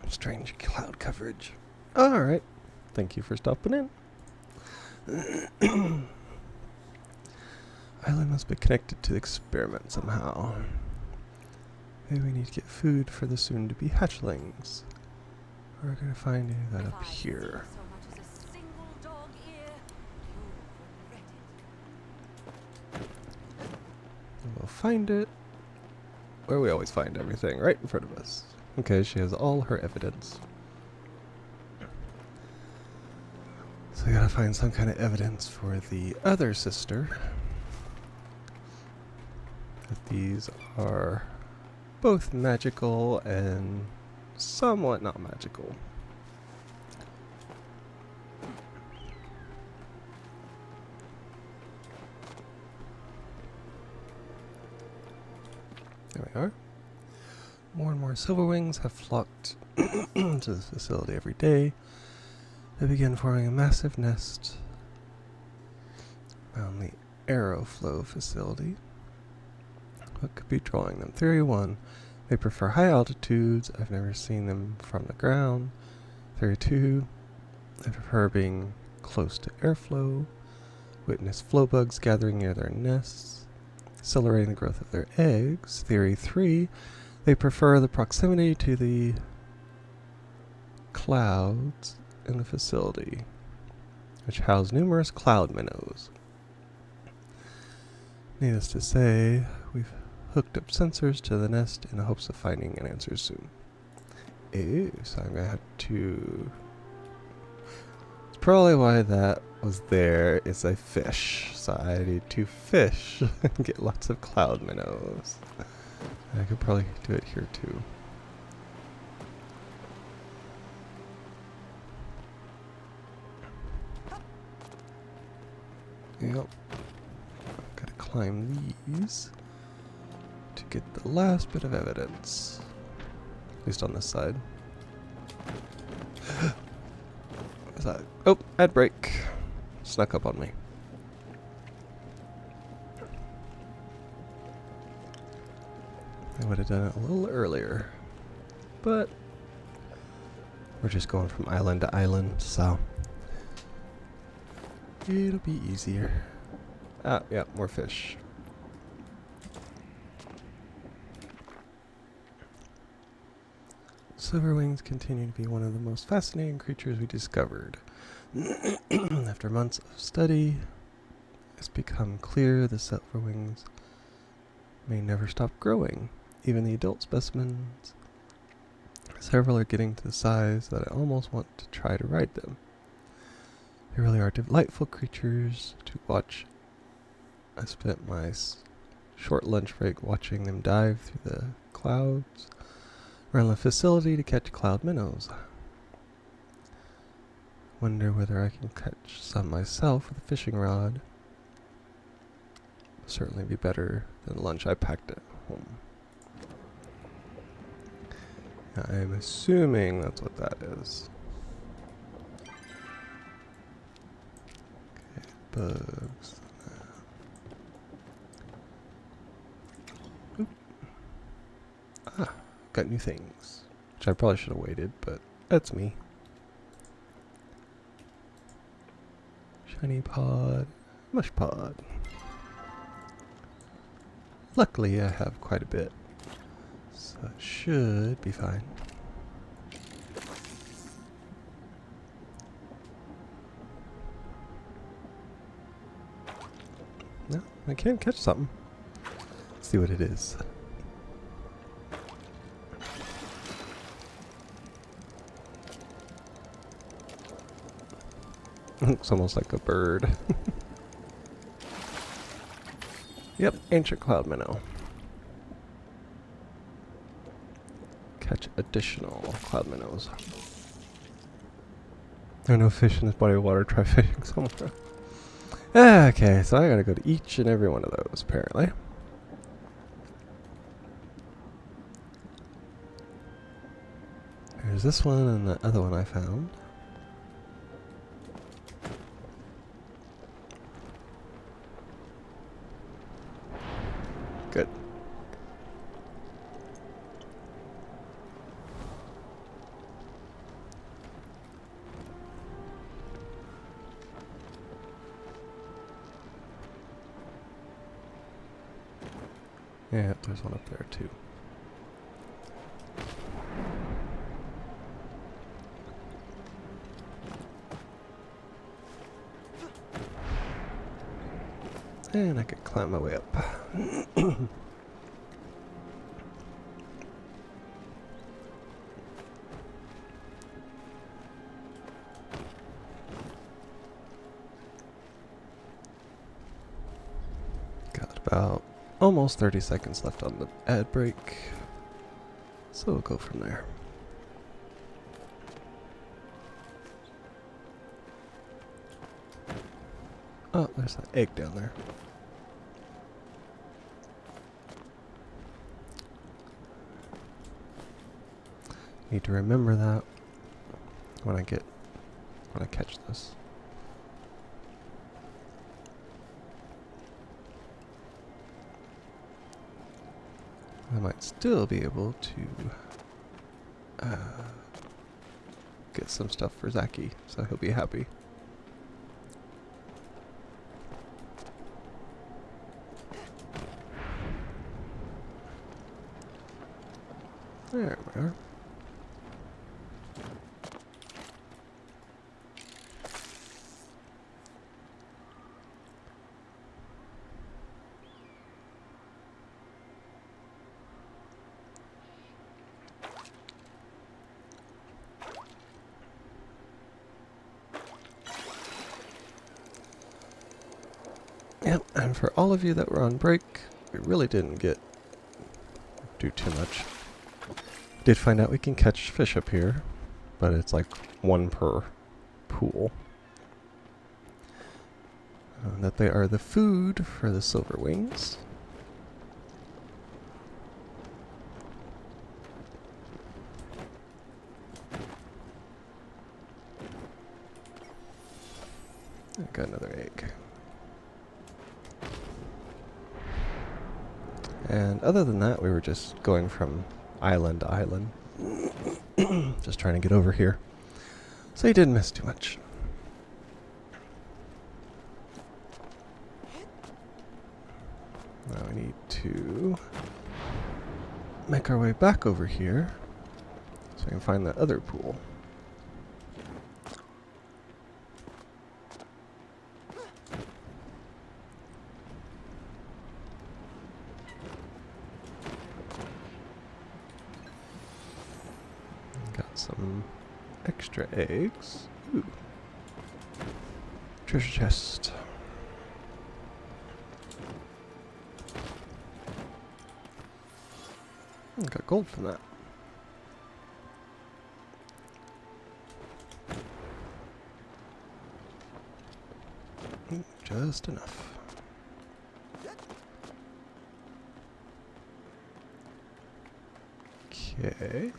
Strange cloud coverage. Alright. Thank you for stopping in. Island must be connected to the experiment somehow. Maybe we need to get food for the soon-to-be hatchlings. We're gonna find that up here. So much as a single dog ear, you'll regret it. And we'll find it where we always find everything, right in front of us. Okay, she has all her evidence. So we gotta find some kind of evidence for the other sister. That these are both magical and somewhat not magical. There we are. More and more silverwings have flocked to the facility every day. They begin forming a massive nest around the Aeroflow facility. What could be drawing them? Theory 1. They prefer high altitudes. I've never seen them from the ground. Theory 2. They prefer being close to airflow. Witness flow bugs gathering near their nests, accelerating the growth of their eggs. Theory 3. They prefer the proximity to the clouds in the facility, which house numerous cloud minnows. Needless to say, we've hooked up sensors to the nest in the hopes of finding an answer soon. Ew, so I'm gonna have to... It's probably why that was there is a fish. So I need to fish and get lots of cloud minnows. I could probably do it here too. Yep. Gotta climb these to get the last bit of evidence. At least on this side. What's that? Oh, ad break. Snuck up on me. I would have done it a little earlier, but we're just going from island to island, so it'll be easier. Ah, yeah, more fish. Silverwings continue to be one of the most fascinating creatures we discovered. After months of study, it's become clear the silverwings may never stop growing. Even the adult specimens, several are getting to the size that I almost want to try to ride them. They really are delightful creatures to watch. I spent my short lunch break watching them dive through the clouds around the facility to catch cloud minnows. Wonder whether I can catch some myself with a fishing rod. Certainly be better than the lunch I packed at home. I'm assuming that's what that is. Okay, bugs. Oop. Ah, got new things. Which I probably should have waited, but that's me. Shiny pod, mush pod. Luckily I have quite a bit, so it should be fine. No, I can't catch something. Let's see what it is. Looks almost like a bird. Yep, ancient cloud minnow. Catch additional cloud minnows. There are no fish in this body of water. Try fishing somewhere. Okay, so I gotta go to each and every one of those, apparently. There's this one and the other one I found. Good. Yeah, there's one up there too. And I could climb my way up. Got about almost 30 seconds left on the ad break. So we'll go from there. Oh, there's that egg down there. Need to remember that when I catch this. I might still be able to get some stuff for Zaki, so he'll be happy. There we are. Yep, and for all of you that were on break, we really didn't do too much. Did find out we can catch fish up here, but it's like one per pool. That they are the food for the silverwings. I got another egg. And other than that, we were just going from island to island. Just trying to get over here. So you didn't miss too much. Now we need to make our way back over here. So I can find that other pool. Got some extra eggs. Ooh. Treasure chest. Got gold from that. Just enough. Okay.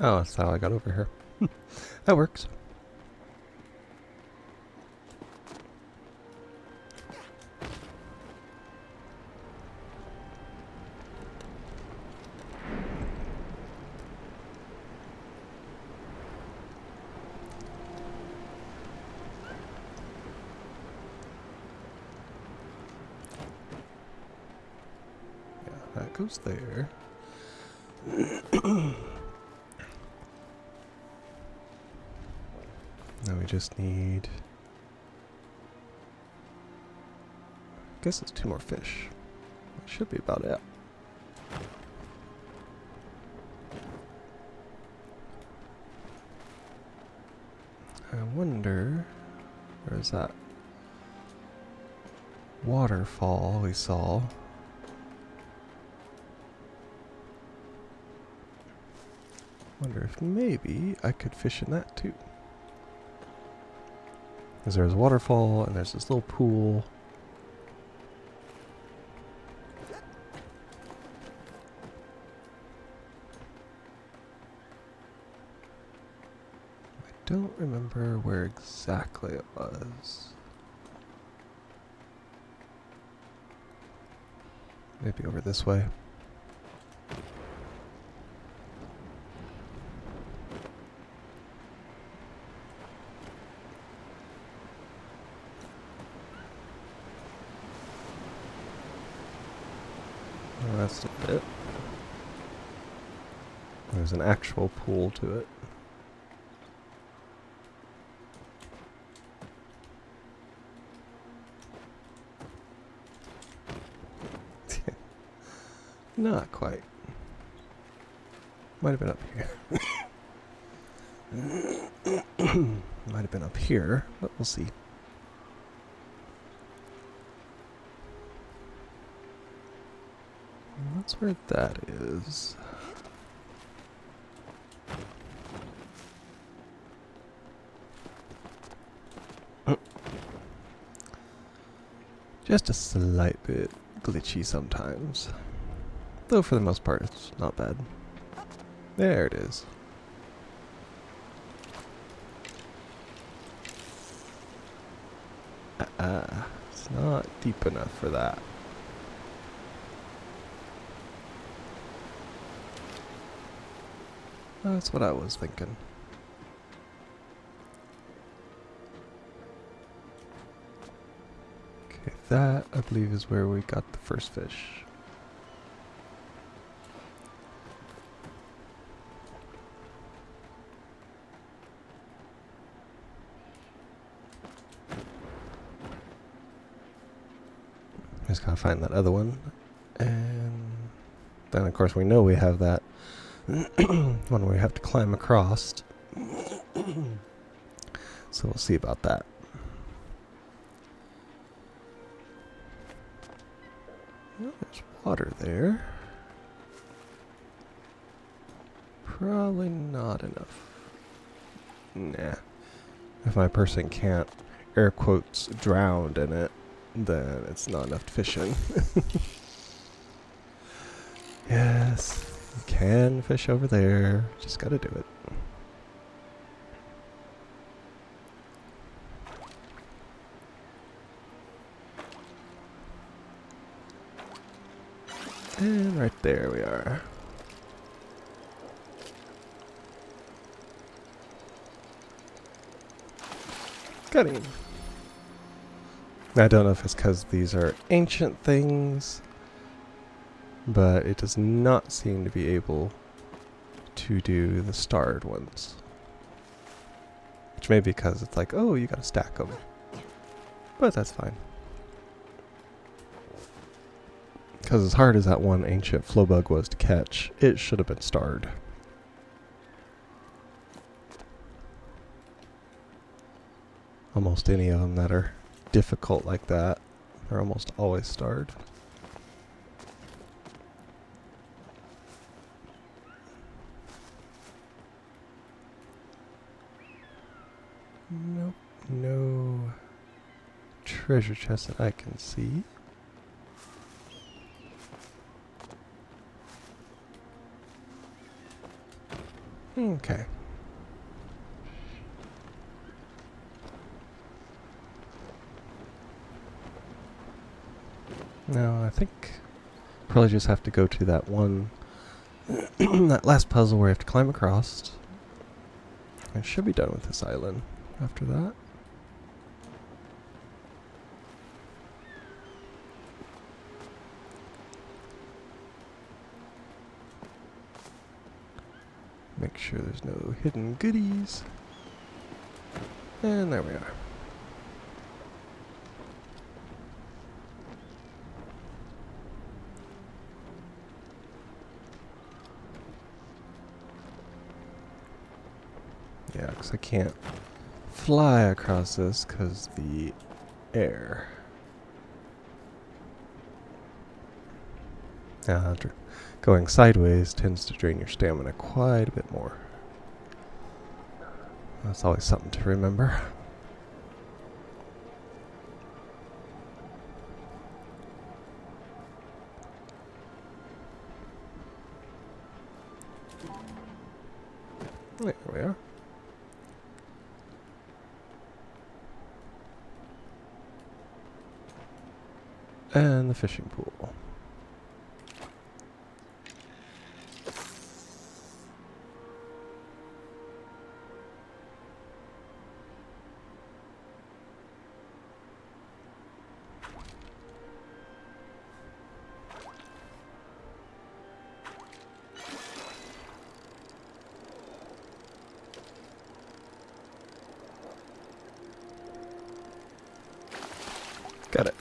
Oh, that's how I got over here. That works. That goes there. Now we just need... I guess it's 2 more fish. That should be about it. I wonder... Where's that waterfall we saw? Wonder if maybe I could fish in that too. Because there's a waterfall and there's this little pool. I don't remember where exactly it was. Maybe over this way. That's not it. There's an actual pool to it. Not quite. Might have been up here. Might have been up here, but we'll see. That's where that is. Just a slight bit glitchy sometimes. Though for the most part it's not bad. There it is. It's not deep enough for that. That's what I was thinking. Okay, that I believe is where we got the first fish. Just gotta find that other one. And then of course we know we have that one where we have to climb across. So we'll see about that. Well, there's water there. Probably not enough. Nah. If my person can't, air quotes, drown in it, then it's not enough to fish in. Yes. You can fish over there, just gotta do it. And right there we are. Got him. I don't know if it's because these are ancient things but it does not seem to be able to do the starred ones. Which may be because it's like, oh, you gotta stack them. But that's fine. Because as hard as that one ancient flow bug was to catch, it should have been starred. Almost any of them that are difficult like that, they're almost always starred. Nope, no treasure chest that I can see. Okay. No, I think probably just have to go to that one, that last puzzle where I have to climb across. I should be done with this island after that. Make sure there's no hidden goodies. And there we are. Yeah, because I can't fly across this because the air. Going sideways tends to drain your stamina quite a bit more. That's always something to remember. There we are. And the fishing pool. Got it.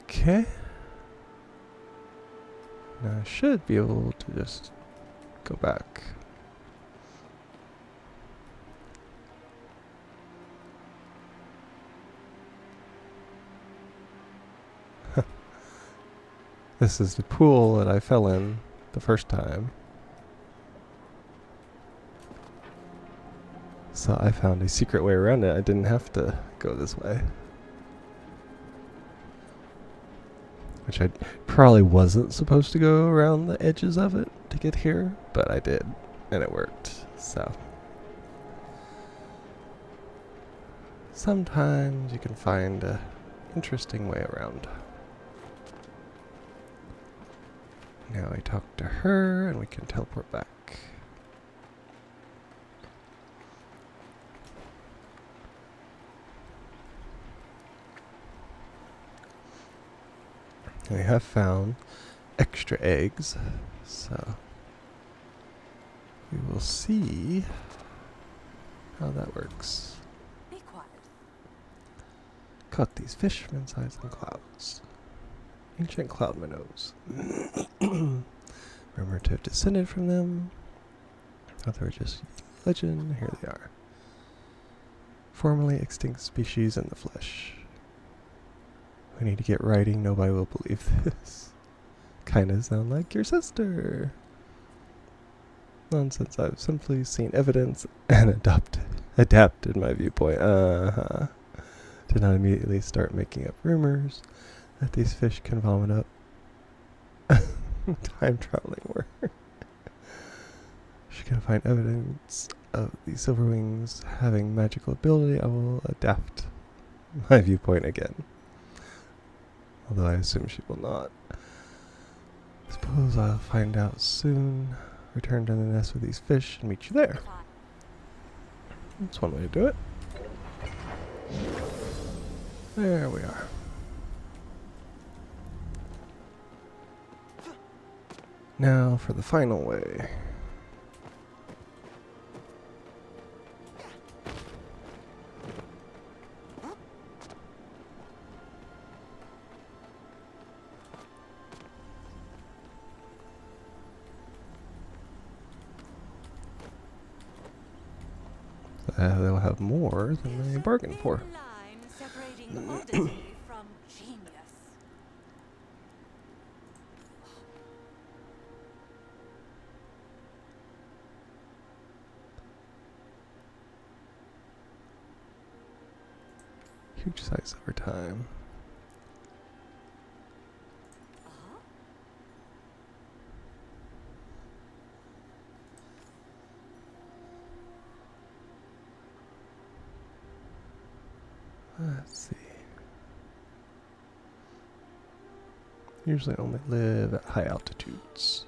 Okay. Now I should be able to just go back. This is the pool that I fell in the first time. So I found a secret way around it. I didn't have to go this way. Which I probably wasn't supposed to go around the edges of it to get here, but I did, and it worked, so. Sometimes you can find an interesting way around. Now I talk to her, and we can teleport back. We have found extra eggs, so we will see how that works. Be quiet. Caught these fish from inside some clouds. Ancient cloud minnows. Rumored to have descended from them. Thought they were just legend. Here they are. Formerly extinct species in the flesh. We need to get writing. Nobody will believe this. Kinda sound like your sister. Nonsense. I've simply seen evidence and adapted my viewpoint. Did not immediately start making up rumors that these fish can vomit up time traveling work. She can find evidence of the silver wings having magical ability. I will adapt my viewpoint again. Although I assume she will not. Suppose I'll find out soon. Return to the nest with these fish and meet you there. That's one way to do it. There we are. Now for the final way. They'll have more than they bargained for. Thin line separating oddity from genius. Huge size over time. Let's see. Usually only live at high altitudes.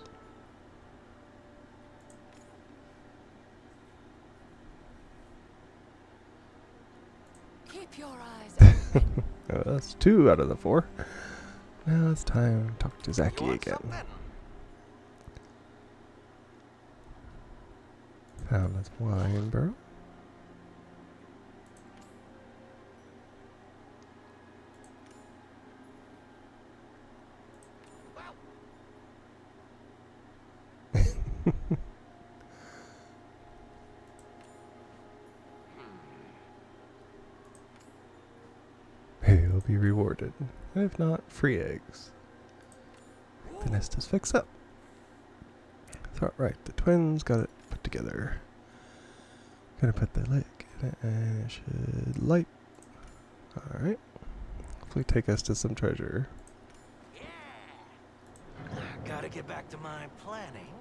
Keep your eyes open. Oh, that's 2 out of the 4. Now it's time to talk to Zachy You want again. something? Found his wine barrel. He'll be rewarded. If not, free eggs. The nest is fixed up. Thought right, the twins got it put together. Gonna put the lick in it and it should light. Alright. Hopefully take us to some treasure. Yeah. Gotta get back to my planning.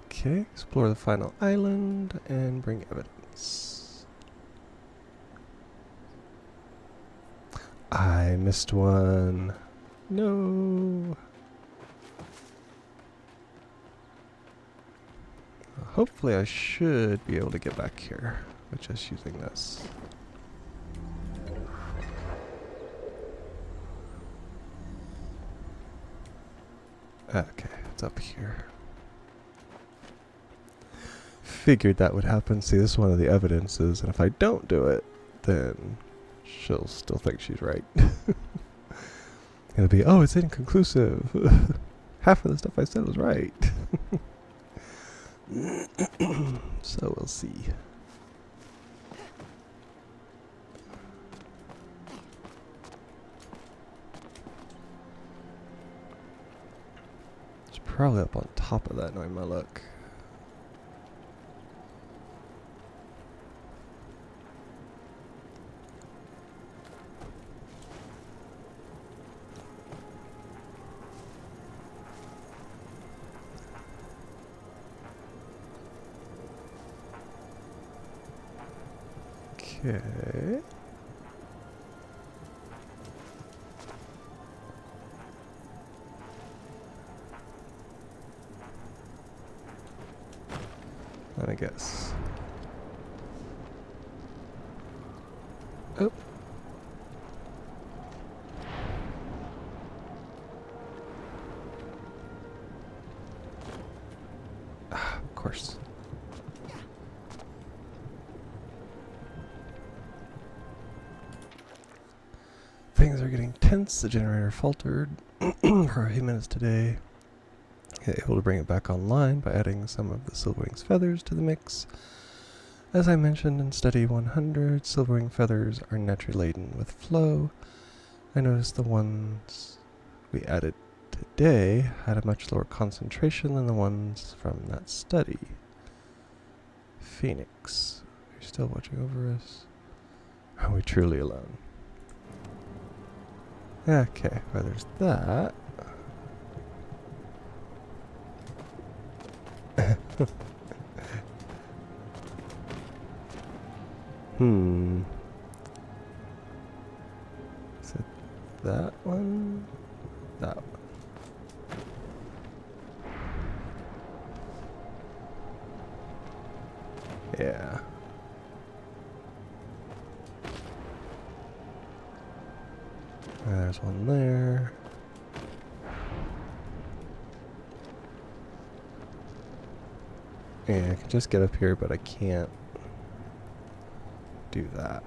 Okay, explore the final island and bring evidence. I missed one. No. Hopefully I should be able to get back here with just using this. Okay, it's up here. Figured that would happen. See, this is one of the evidences, and if I don't do it, then she'll still think she's right. It'll be, oh, it's inconclusive. Half of the stuff I said was right. So we'll see. It's probably up on top of that, knowing my luck. Okay. Let me guess. Oh. Ah, of course. Things are getting tense. The generator faltered for a few minutes today. Able to bring it back online by adding some of the Silverwing's feathers to the mix. As I mentioned in Study 100, Silverwing feathers are naturally laden with flow. I noticed the ones we added today had a much lower concentration than the ones from that study. Phoenix, you're still watching over us? Are we truly alone? Okay, well there's that. Is it that one? That one. Yeah. There's one there. Yeah, I can just get up here, but I can't do that.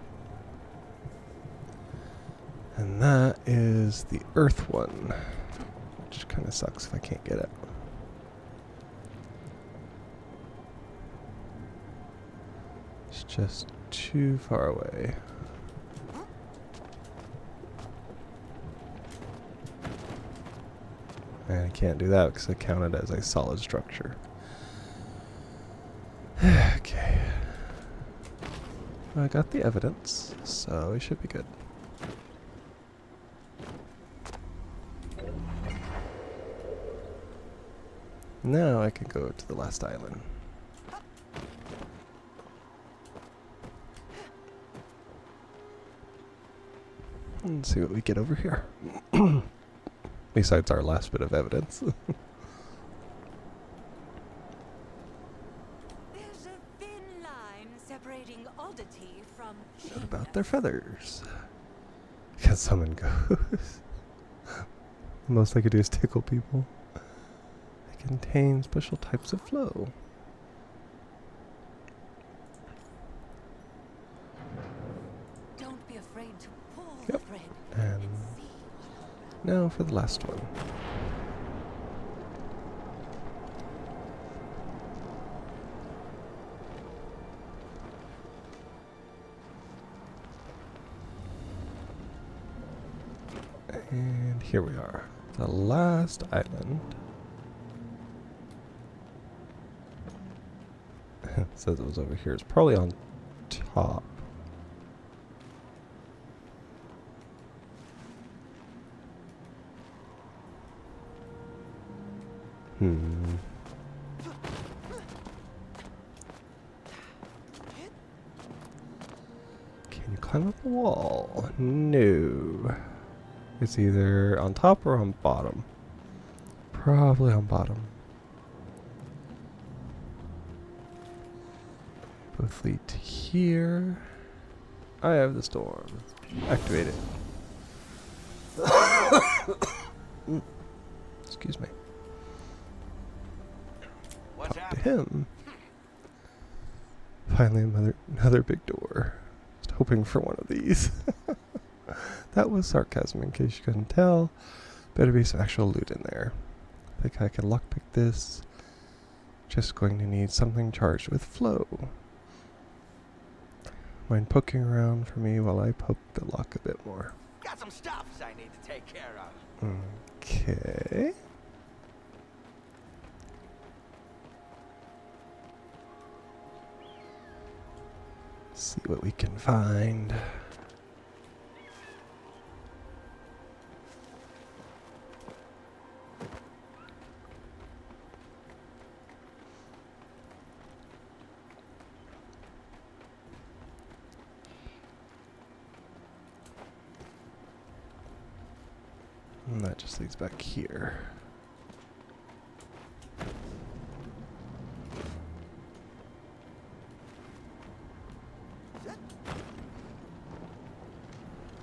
And that is the Earth one, which kind of sucks if I can't get it. It's just too far away. And I can't do that because it counted as a solid structure. Okay. I got the evidence, so we should be good. Now I can go to the last island. And see what we get over here. Besides our last bit of evidence. There's a thin line separating oddity from What about their feathers? Can summon ghosts. The most I could do is tickle people. They contain special types of flow. Don't be afraid to pull Yep. the thread And and see what now for the last one. And here we are. The last island. It says it was over here. It's probably on top. Hmm. Can you climb up a wall? No. It's either on top or on bottom. Probably on bottom. Both lead to here. I have the storm. Activate it. Excuse me. What's Talk to happening? him. Finally, another big door. Just hoping for one of these. That was sarcasm, in case you couldn't tell. Better be some actual loot in there. I think I can lockpick this. Just going to need something charged with flow. Mind poking around for me while I poke the lock a bit more. Got some stuffs I need to take care of. Okay. See what we can find. And that just leads back here.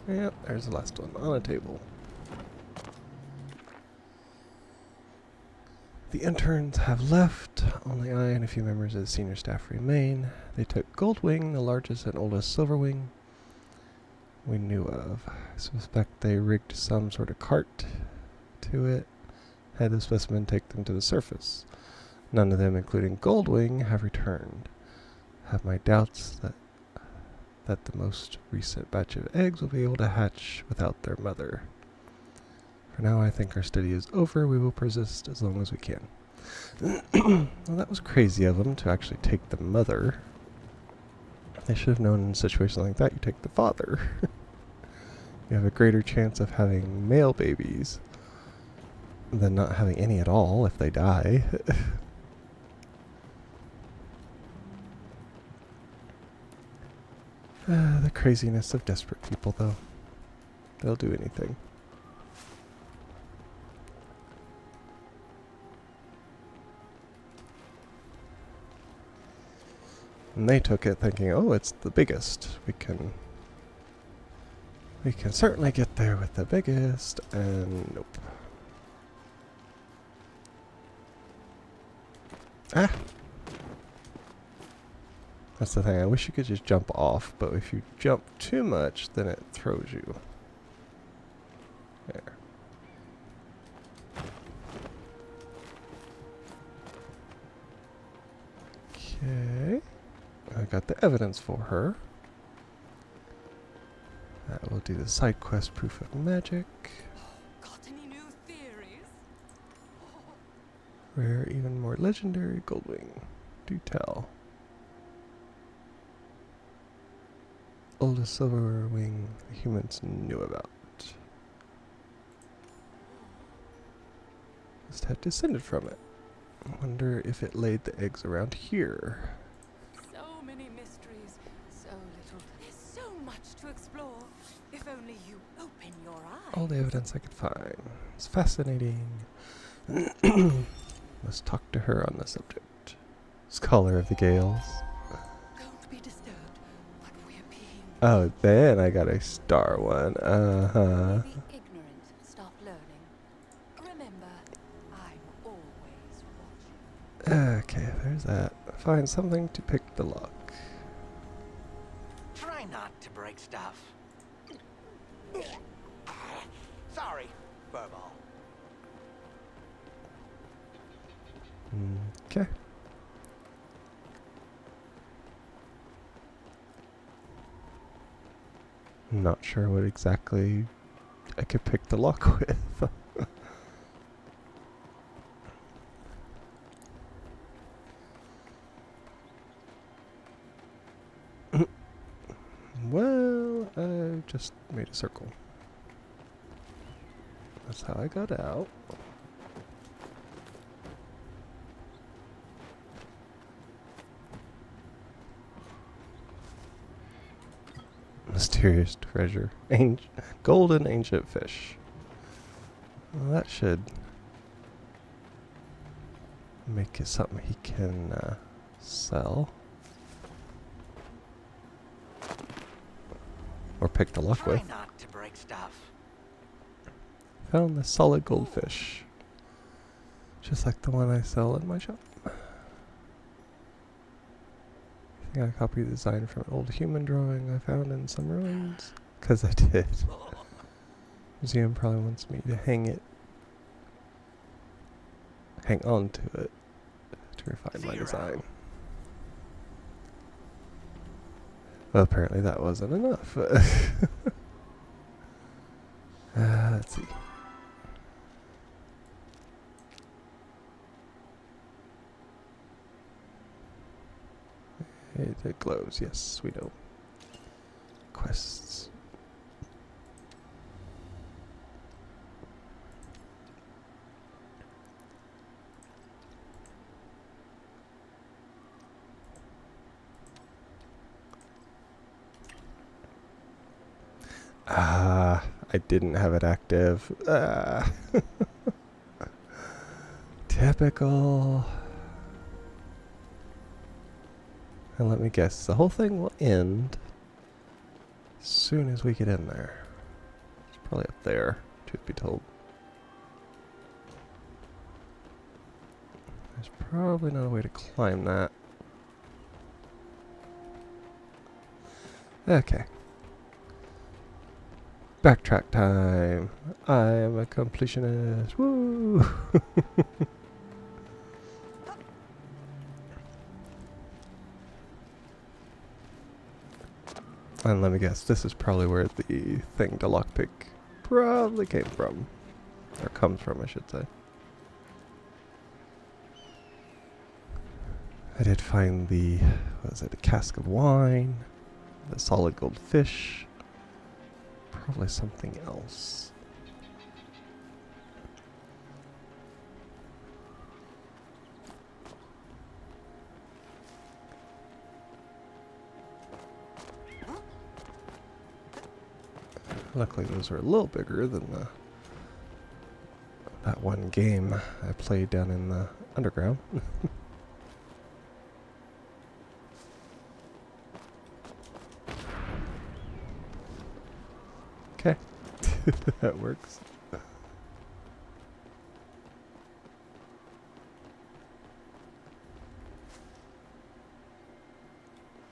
Yep, there's the last one on a table. The interns have left. Only I and a few members of the senior staff remain. They took Goldwing, the largest and oldest Silverwing we knew of. I suspect they rigged some sort of cart to it, had the specimen take them to the surface. None of them, including Goldwing, have returned. Have my doubts that the most recent batch of eggs will be able to hatch without their mother. For now, I think our study is over. We will persist as long as we can. Well, that was crazy of them to actually take the mother. They should have known in a situation like that, you take the father. You have a greater chance of having male babies than not having any at all if they die. The craziness of desperate people, though. They'll do anything. And they took it thinking, oh, it's the biggest. We can We can certainly get there with the biggest, and nope. Ah! That's the thing, I wish you could just jump off, but if you jump too much, then it throws you. There. Okay. I got the evidence for her. We'll do the side quest proof of magic. Got any new theories? Rare, even more legendary Goldwing. Do tell. Oldest silver wing the humans knew about. Must have descended from it. I wonder if it laid the eggs around here. So many mysteries, so little. There's so much to explore. If only you open your eyes. All the evidence I could find. It's fascinating. Must talk to her on the subject. Scholar of the Gales. Don't be disturbed, but we're being. Oh, then I got a star one. Uh-huh. The ignorant stop learning. Remember, I'm always watching. Okay, there's that. Find something to pick the lock. Try not to break stuff. Sorry, Furball. Okay. Not sure what exactly I could pick the lock with. Well, I just made a circle. That's how I got out. Mysterious treasure. Golden ancient fish. Well, that should make it something he can sell. Or pick the lock Try with. not to break stuff. Found the solid goldfish. Just like the one I sell in my shop. I think I copied the design from an old human drawing I found in some ruins. Because I did. Museum probably wants me to hang on to it to refine my design. Well, apparently that wasn't enough. Let's see. It glows, yes, we know. Quests. I didn't have it active. Typical. And let me guess, the whole thing will end as soon as we get in there. It's probably up there, truth be told. There's probably not a way to climb that. Okay. Backtrack time. I am a completionist. Woo! And let me guess, this is probably where the thing to lockpick probably came from. Or comes from, I should say. I did find the, what was it, a cask of wine, the solid gold fish, probably something else. Luckily those are a little bigger than that one game I played down in the underground. Okay. That works.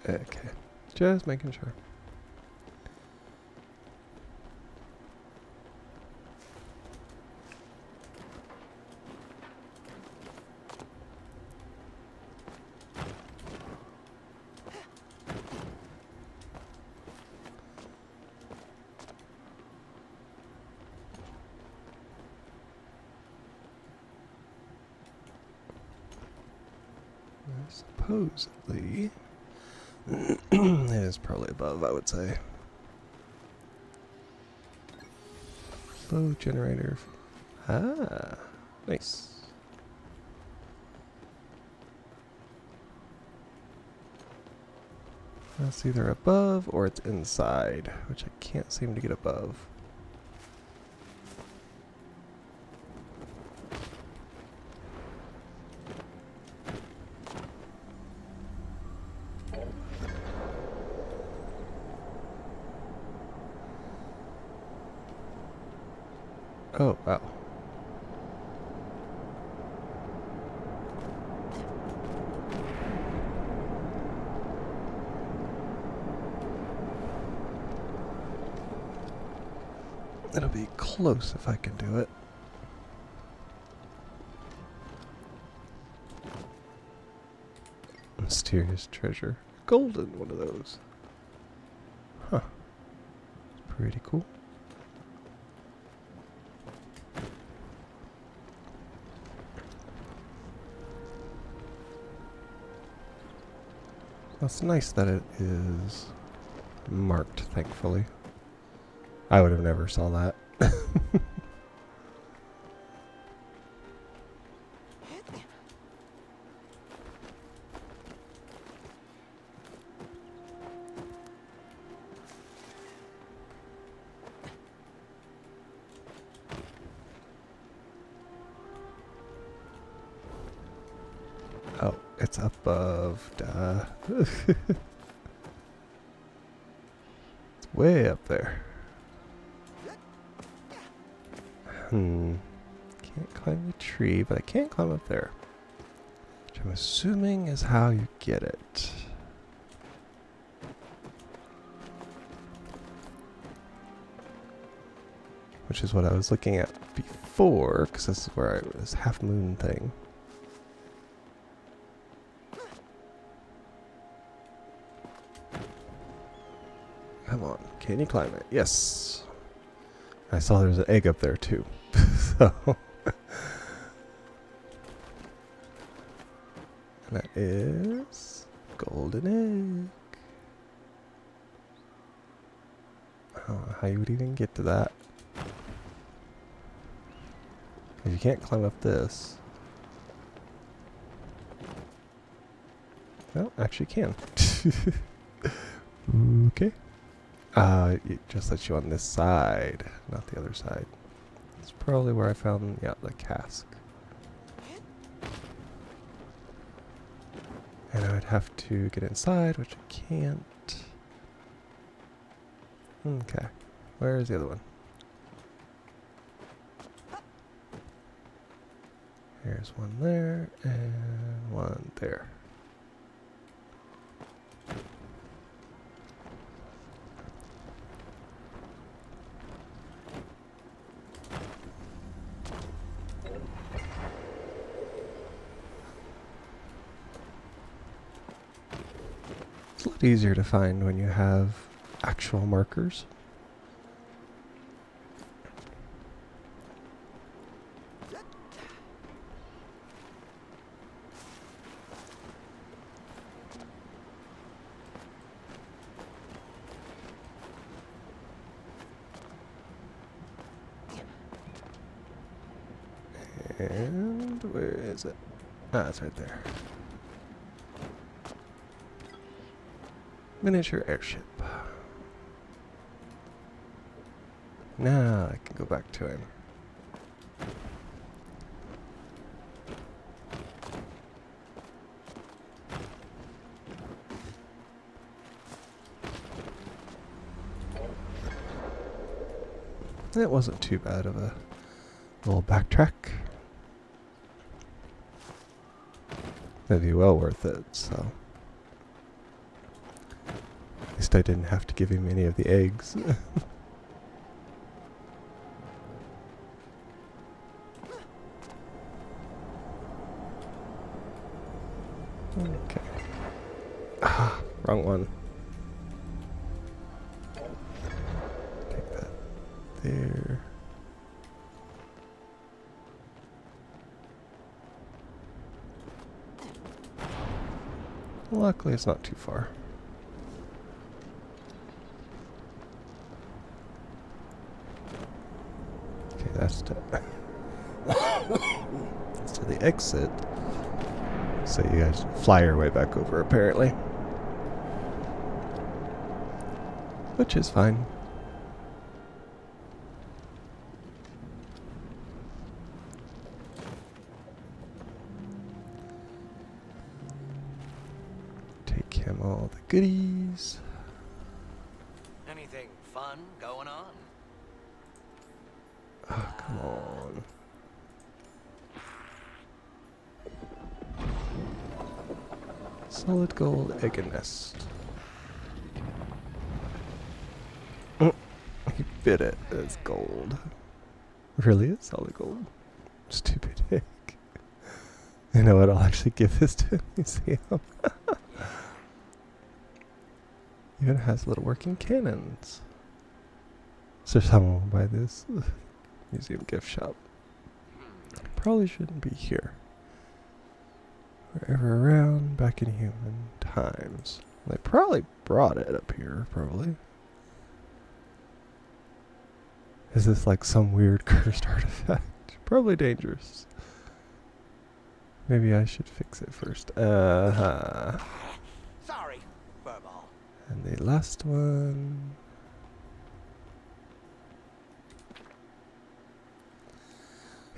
Okay. Just making sure. Supposedly, it is probably above, I would say. Flow generator. Ah, nice. That's either above or it's inside, which I can't seem to get above. Oh, wow. It'll be close if I can do it. Mysterious treasure. Golden one of those. Huh. Pretty cool. That's nice that it is marked, thankfully. I would have never saw that. Oh, it's above. Duh. It's way up there. Can't climb the tree, but I can climb up there. Which I'm assuming is how you get it. Which is what I was looking at before, because this is where I was half moon thing. Come on, can you climb it? Yes. I saw there was an egg up there too. So and that is golden egg. I don't know how you would even get to that. You can't climb up this. Well, actually can. Okay. It just lets you on this side, not the other side. It's probably where I found, yeah, the cask. And I would have to get inside, which I can't. Okay. Where is the other one? There's one there, and one there. It's a lot easier to find when you have actual markers. And where is it? Ah, it's right there. Miniature airship. Now I can go back to him. It wasn't too bad of a little backtrack. It'd be well worth it, so. At least I didn't have to give him any of the eggs. Okay. Ah, wrong one. Take that there. Luckily, it's not too far. Okay, that's to that's to the exit. So you guys fly your way back over, apparently. Which is fine. Take him all the goodies. Anything fun going on? Oh, come on. Solid gold egg and nest. He bit it. It's gold. Really is solid gold. Stupid egg. You know what? I'll actually give this to a museum. Even has little working cannons. So someone will buy this museum gift shop. Probably shouldn't be here. Wherever around back in human times. They probably brought it up here, probably. Is this like some weird cursed artifact? Probably dangerous. Maybe I should fix it first. Sorry, Furball. And the last one.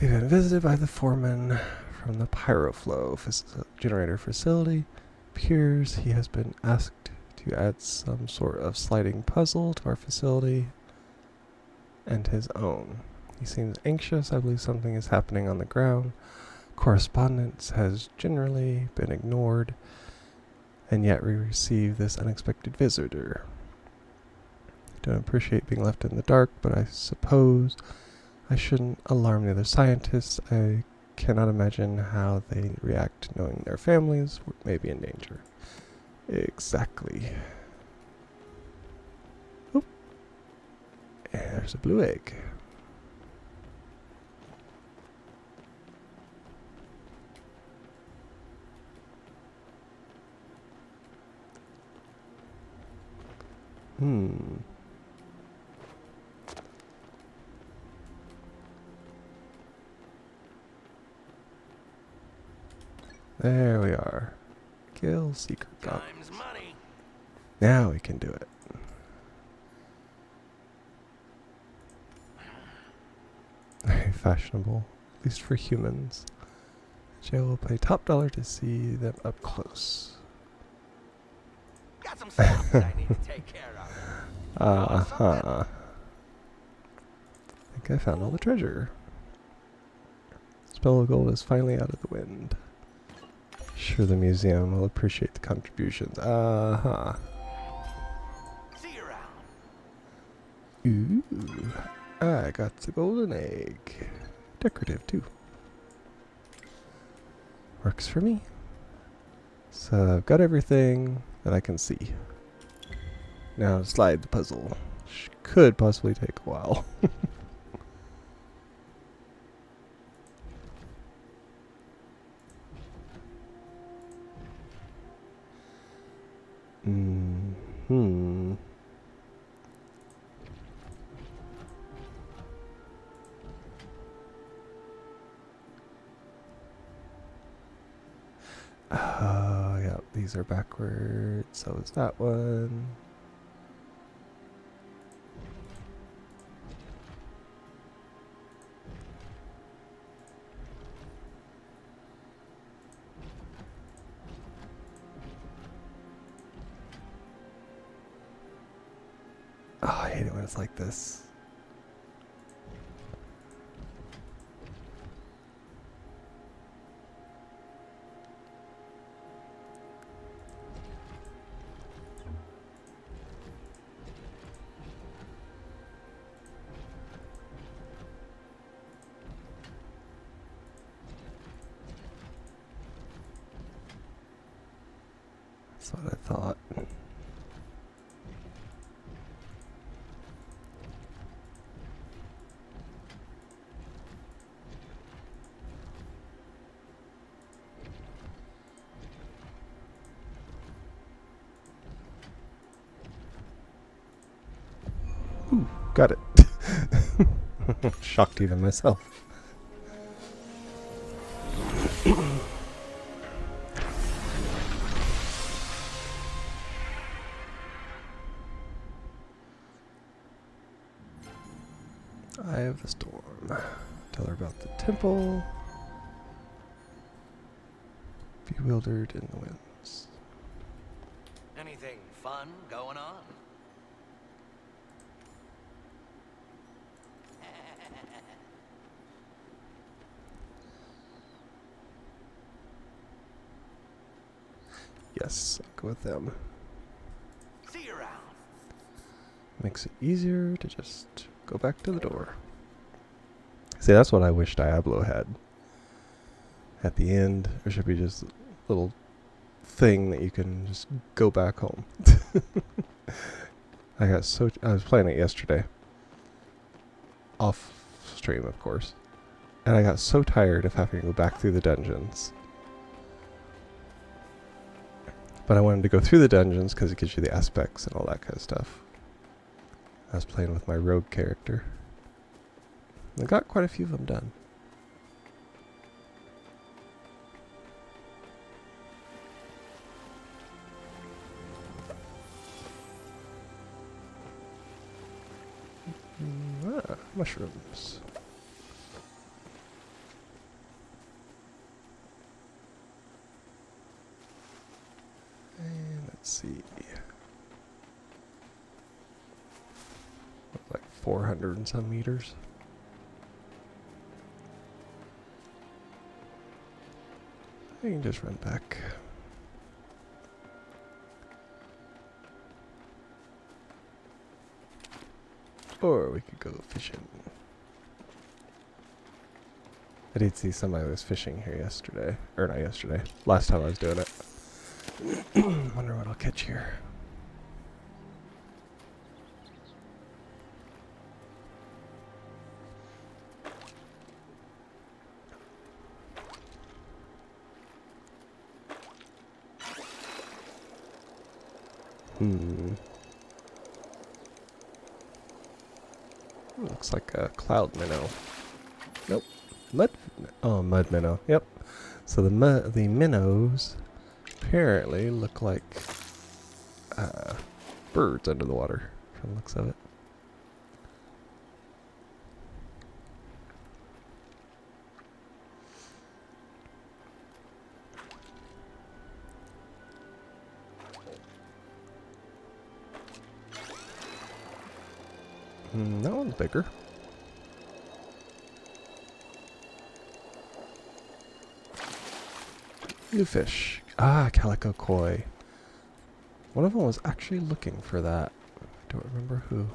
We've been visited by the foreman from the Pyroflow generator facility. Appears he has been asked to add some sort of sliding puzzle to our facility and his own. He seems anxious. I believe something is happening on the ground. Correspondence has generally been ignored, and yet we receive this unexpected visitor. I don't appreciate being left in the dark, but I suppose I shouldn't alarm the other scientists. I cannot imagine how they react knowing their families may be in danger. Exactly. Oop. And there's a blue egg. There we are. Kill secret box. Time's money. Now we can do it. Very fashionable, at least for humans. Jay will pay top dollar to see them up close. Got some stuff I need to take care of. I think I found all the treasure. Spell of gold is finally out of the wind. Sure, the museum will appreciate the contributions. See you around. Ooh, I got the golden egg. Decorative too. Works for me. So I've got everything that I can see. Now slide the puzzle. Could possibly take a while. Oh, yeah, these are backwards. So is that one. Oh, I hate it when it's like this. That's what I thought. Ooh, got it. Shocked even myself. Eye of the Storm. Tell her about the temple. Bewildered in the winds. Anything fun going on? Yes, I'll go with them. See you around. Makes it easier to just go back to the door. See, that's what I wish Diablo had. At the end, there should be just a little thing that you can just go back home. I was playing it yesterday. Off stream, of course. And I got so tired of having to go back through the dungeons. But I wanted to go through the dungeons because it gives you the aspects and all that kind of stuff. I was playing with my rogue character. I got quite a few of them done. Mushrooms. And let's see. Like 400 and some meters. I can just run back. Or we could go fishing. I did see somebody was fishing here yesterday. Or not yesterday. Last time I was doing it. Wonder what I'll catch here. Looks like a cloud minnow. Nope. Mud minnow. Yep. So the minnows apparently look like birds under the water from the looks of it. That one's bigger. New fish. Ah, calico koi. One of them was actually looking for that. I don't remember who.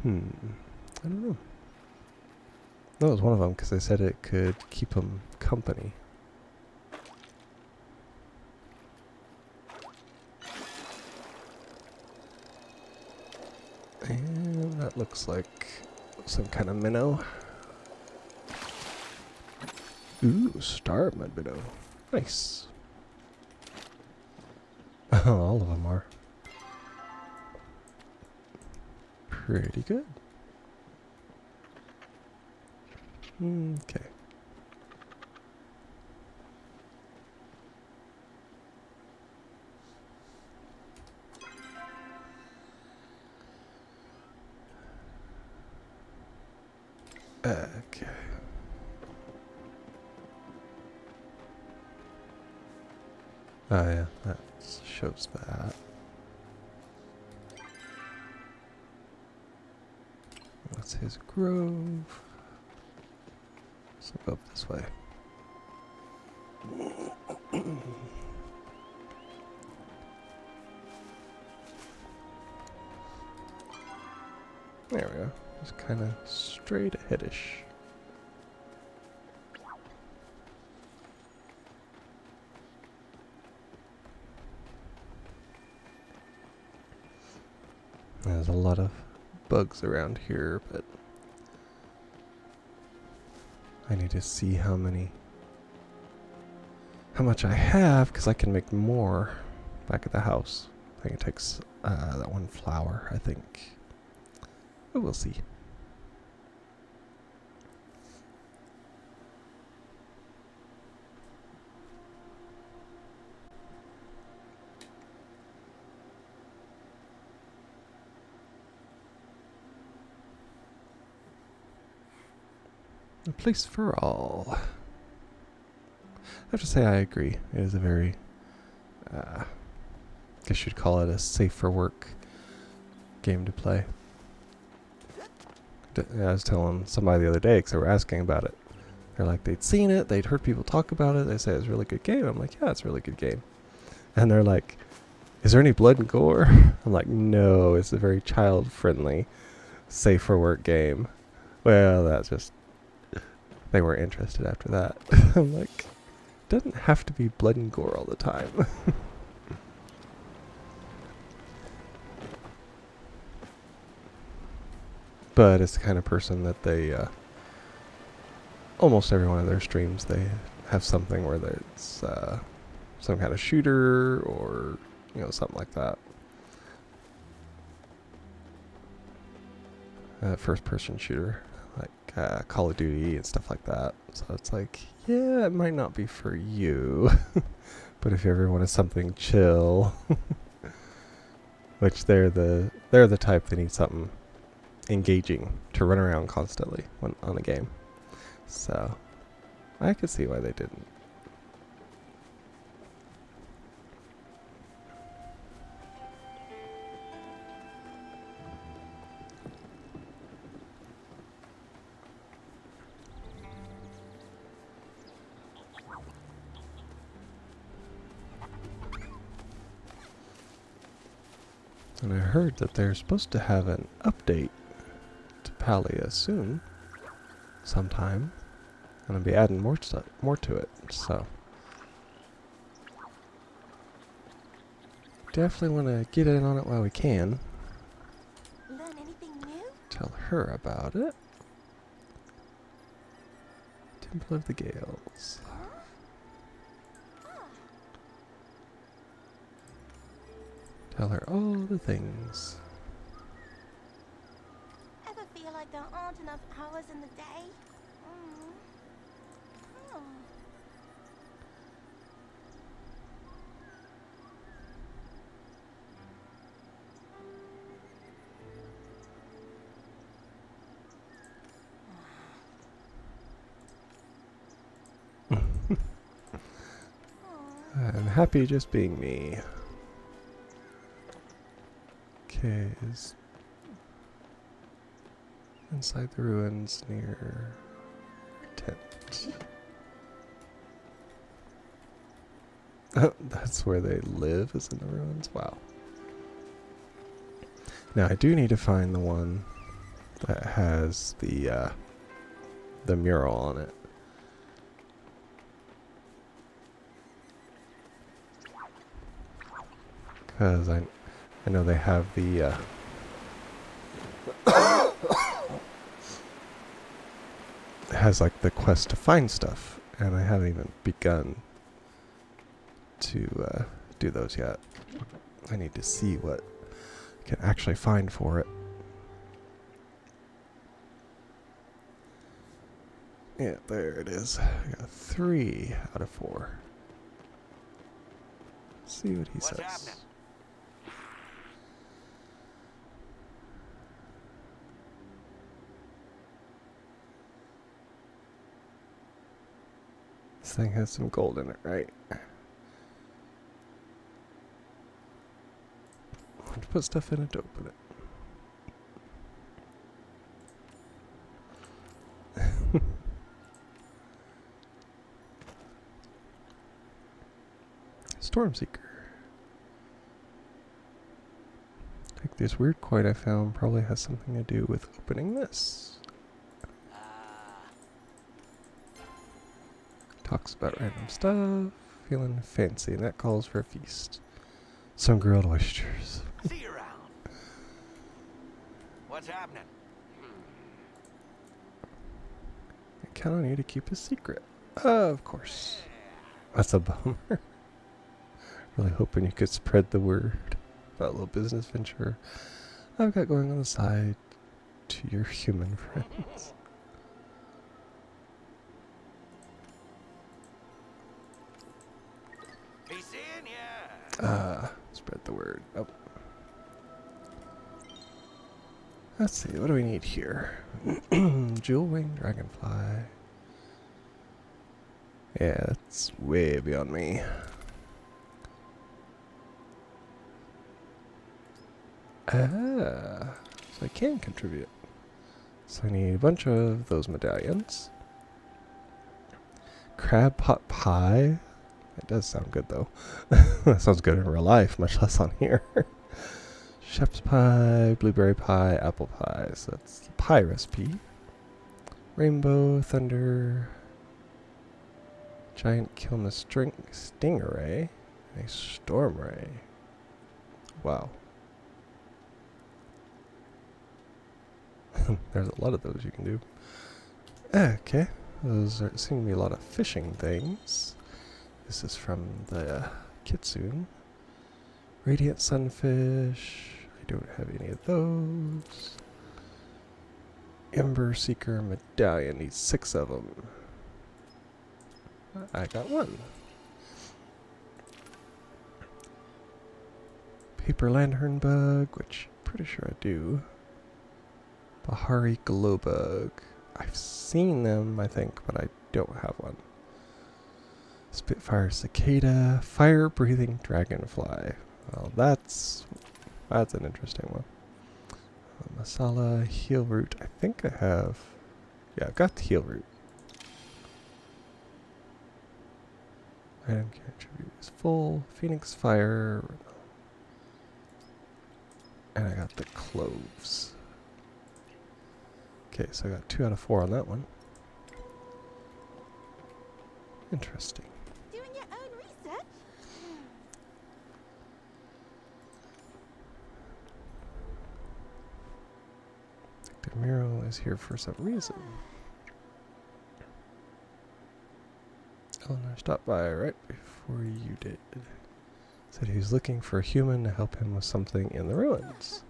I don't know. That was one of them because they said it could keep them company. And that looks like some kind of minnow. Ooh, star mud minnow. Nice. All of them are. Pretty good. Okay. Okay. Oh yeah, that shows that. That's his grove. So go up this way. There we go. Just kind of straight aheadish. There's a lot of bugs around here, but I need to see how much I have, because I can make more back at the house. I think it takes that one flower, I think. But we'll see. A place for all. I have to say I agree. It is a very, I guess you'd call it a safe for work game to play. I was telling somebody the other day because they were asking about it. They're like, they'd seen it, they'd heard people talk about it, they say it's a really good game. I'm like, yeah, it's a really good game. And they're like, is there any blood and gore? I'm like, no, it's a very child-friendly, safe for work game. Well, that's just, they weren't interested after that. I'm like, it doesn't have to be blood and gore all the time. But it's the kind of person that they, almost every one of their streams, they have something where it's some kind of shooter or, you know, something like that. First-person shooter, like Call of Duty and stuff like that. So it's like, yeah, it might not be for you, but if you ever wanted something chill, which they're the type that need something engaging to run around constantly on a game. So I could see why they didn't. And I heard that they're supposed to have an update to Palia soon, sometime, and I'll be adding more to it. So definitely want to get in on it while we can. Learn anything new? Tell her about it. Temple of the Gales. Tell her all the things. Ever feel like there aren't enough hours in the day? Oh. I'm happy just being me. Okay, is inside the ruins near tent. That's where they live, is in the ruins? Wow. Now I do need to find the one that has the mural on it. Because I know they have the it has like the quest to find stuff, and I haven't even begun to do those yet. I need to see what I can actually find for it. Yeah, there it is. I got 3 out of 4. Let's see what he What's says. happening? This thing has some gold in it, right? Let's put stuff in it to open it. Stormseeker. Take This weird coin I found probably has something to do with opening this. Talks about random stuff. Feeling fancy, and that calls for a feast. Some grilled oysters. See you around. What's happening? I count on you to keep a secret. Of course. That's a bummer. Really hoping you could spread the word about a little business venture I've got going on the side to your human friends. Be seeing ya. Spread the word. Oh. Let's see, what do we need here? Jewel wing dragonfly. Yeah, that's way beyond me. So I can contribute. So I need a bunch of those medallions. Crab pot pie. It does sound good though. That sounds good in real life, much less on here. Shepherd's pie, blueberry pie, apple pie. So that's the pie recipe. Rainbow, thunder, giant kilma stingray, and a storm ray. Wow. There's a lot of those you can do. Okay, those seem to be a lot of fishing things. This is from the Kitsune. Radiant sunfish. I don't have any of those. Ember Seeker medallion. Needs 6 of them. I got 1. Paper lantern bug, which I'm pretty sure I do. Bahari glow bug. I've seen them, I think, but I don't have one. Spitfire cicada, fire breathing dragonfly. Well, that's an interesting one. Masala heel root. I think I have. Yeah, I've got the heel root. Item contribute is full. Phoenix fire. And I got the cloves. Okay, so I got 2 out of 4 on that one. Interesting. Doing your own research? The mural is here for some reason. Eleanor stopped by right before you did. Said he was looking for a human to help him with something in the ruins.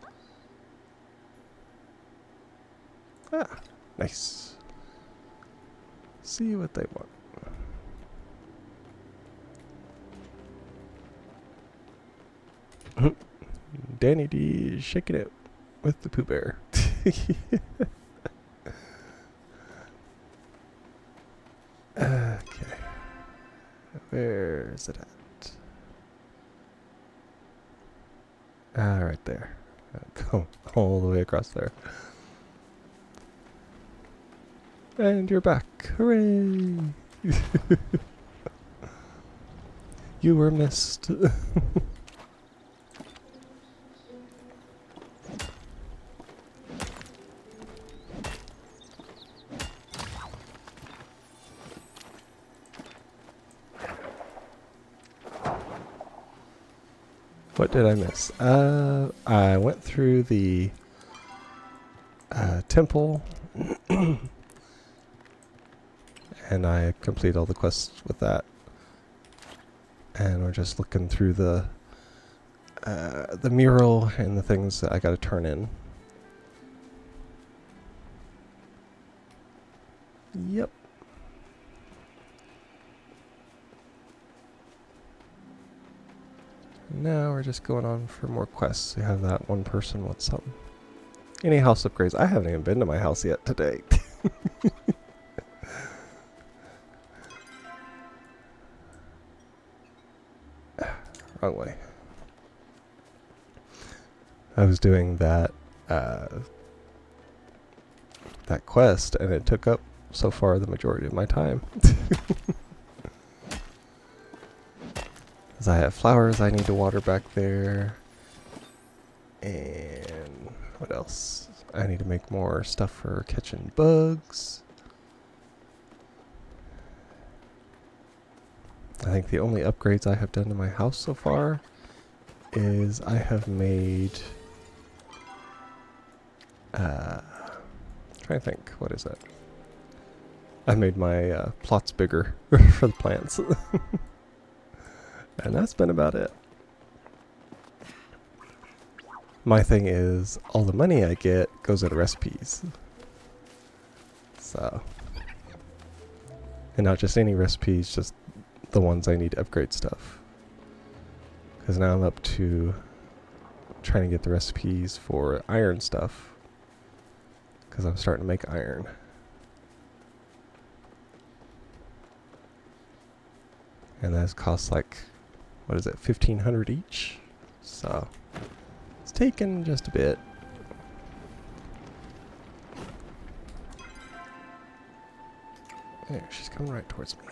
Ah, nice. See what they want. Danny D is shaking it with the Pooh Bear. Okay. Where is it at? Ah, right there. Go all the way across there. And you're back. Hooray! You were missed. What did I miss? I went through the temple and I completed all the quests with that. And we're just looking through the mural and the things that I got to turn in. Yep. Now we're just going on for more quests. We have that one person wants something. Any house upgrades? I haven't even been to my house yet today. Wrong way. I was doing that that quest and it took up so far the majority of my time. Because I have flowers I need to water back there. And what else? I need to make more stuff for catching bugs. I think the only upgrades I have done to my house so far is I have made... trying to think, what is that? I made my plots bigger for the plants. And that's been about it. My thing is, all the money I get goes into recipes. So. And not just any recipes, just the ones I need to upgrade stuff. Because now I'm up to trying to get the recipes for iron stuff. Because I'm starting to make iron. And that costs like, what is it, 1,500 each? So, it's taken just a bit. There, she's coming right towards me.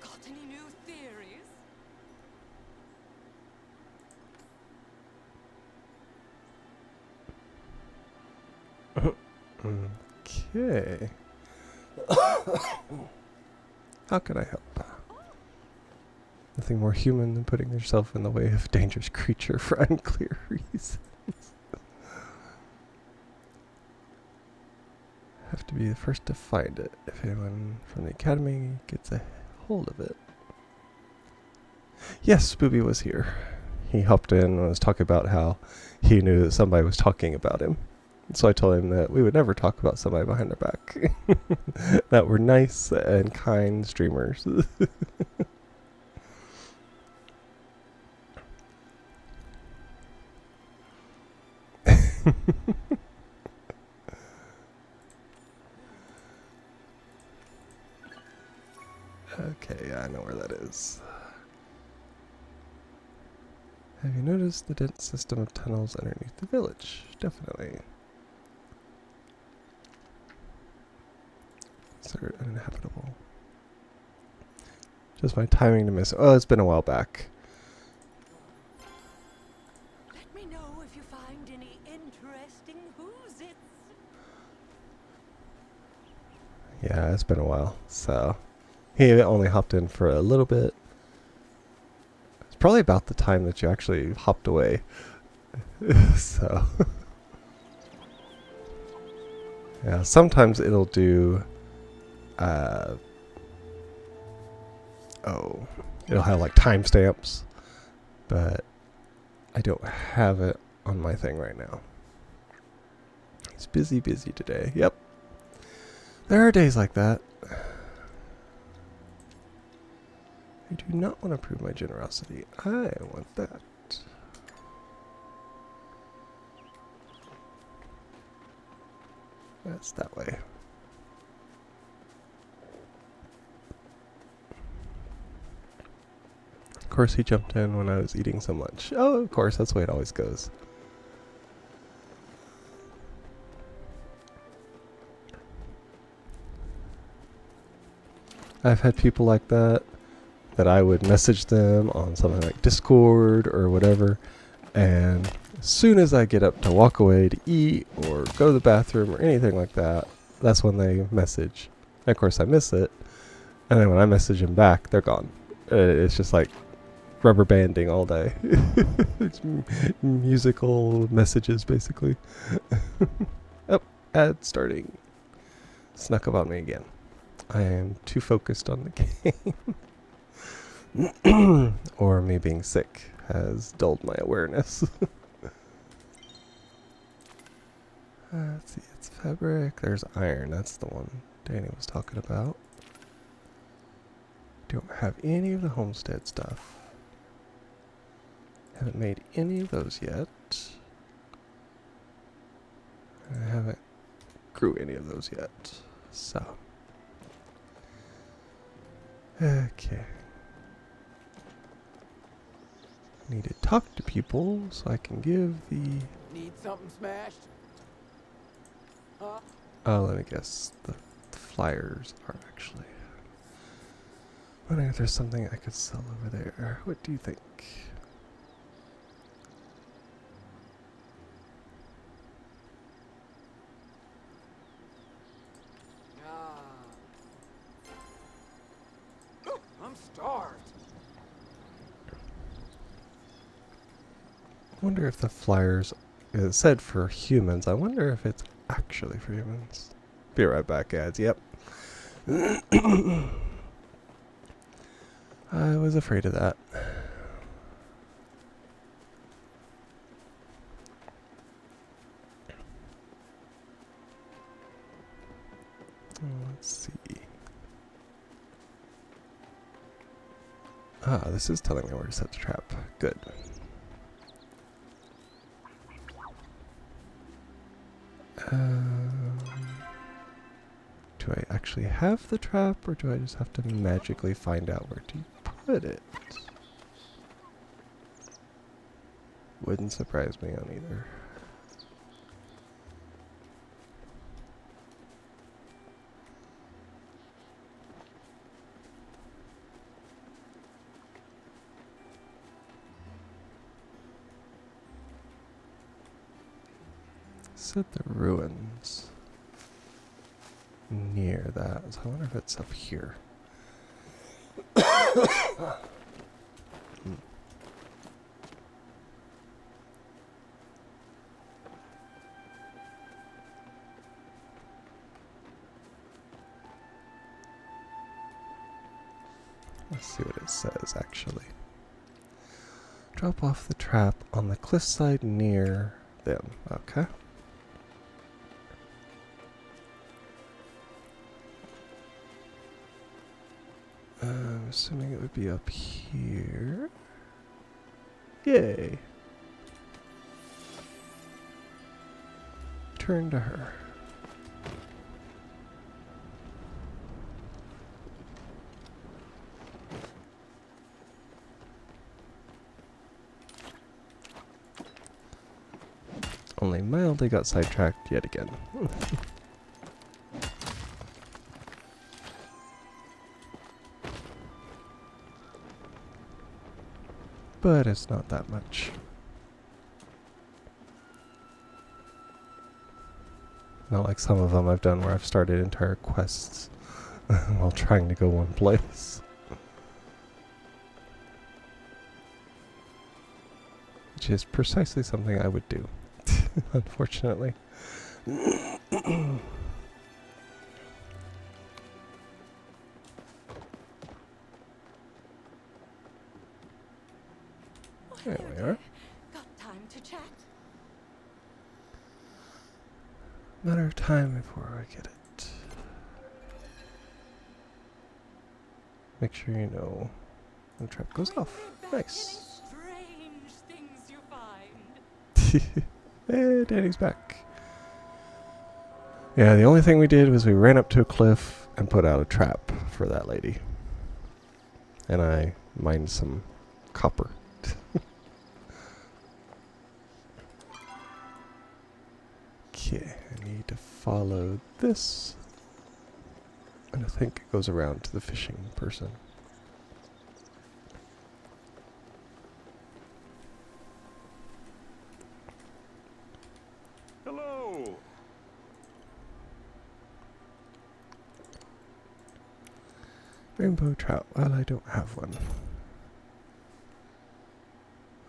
Got any new theories? Okay. How can I help? Nothing more human than putting yourself in the way of a dangerous creature for unclear reasons. Have to be the first to find it if anyone from the academy gets a hold of it. Yes, Booby was here. He hopped in and was talking about how he knew that somebody was talking about him. So I told him that we would never talk about somebody behind their back. That we're nice and kind streamers. Okay, I know where that is. Have you noticed the dense system of tunnels underneath the village? Definitely. Considered uninhabitable. Just my timing to miss. Oh, it's been a while back. Let me know if you find any interesting who's-its. Yeah, it's been a while. So, he only hopped in for a little bit. It's probably about the time that you actually hopped away. So, yeah, sometimes it'll do, it'll have like timestamps, but I don't have it on my thing right now. He's busy today. Yep. There are days like that. I do not want to prove my generosity. I want that. That's that way. Of course he jumped in when I was eating some lunch. Oh, of course, that's the way it always goes. I've had people like that I would message them on something like Discord or whatever, and as soon as I get up to walk away to eat or go to the bathroom or anything like that, that's when they message. And of course I miss it, and then when I message them back, they're gone. It's just like rubber banding all day. It's musical messages basically. Oh, ad starting. Snuck up on me again. I am too focused on the game. Or me being sick has dulled my awareness. Let's see, it's fabric. There's iron. That's the one Danny was talking about. Don't have any of the homestead stuff. Haven't made any of those yet. I haven't grew any of those yet. So. Okay. Need to talk to people so I can give the... Need something smashed? Huh? Oh, let me guess. The flyers are actually. Wondering if there's something I could sell over there. What do you think? I'm starved. I wonder if the flyers, it said for humans. I wonder if it's actually for humans. Be right back, ads. Yep. I was afraid of that. Let's see. Ah, this is telling me where to set the trap. Good. Do I actually have the trap, or do I just have to magically find out where to put it? Wouldn't surprise me on either. Set the ruins near that. So I wonder if it's up here. Let's see what it says actually. Drop off the trap on the cliffside near them. Okay. I'm assuming it would be up here. Yay. Turn to her. Only mildly got sidetracked yet again. But it's not that much. Not like some of them I've done where I've started entire quests while trying to go one place. Which is precisely something I would do, unfortunately. There we are. Got time to chat? Matter of time before I get it. Make sure you know when the trap goes off. Nice. Strange things you find. Hey, Danny's back. Yeah, the only thing we did was we ran up to a cliff and put out a trap for that lady. And I mined some copper. Okay, I need to follow this. And I think it goes around to the fishing person. Hello. Rainbow trout. Well, I don't have one.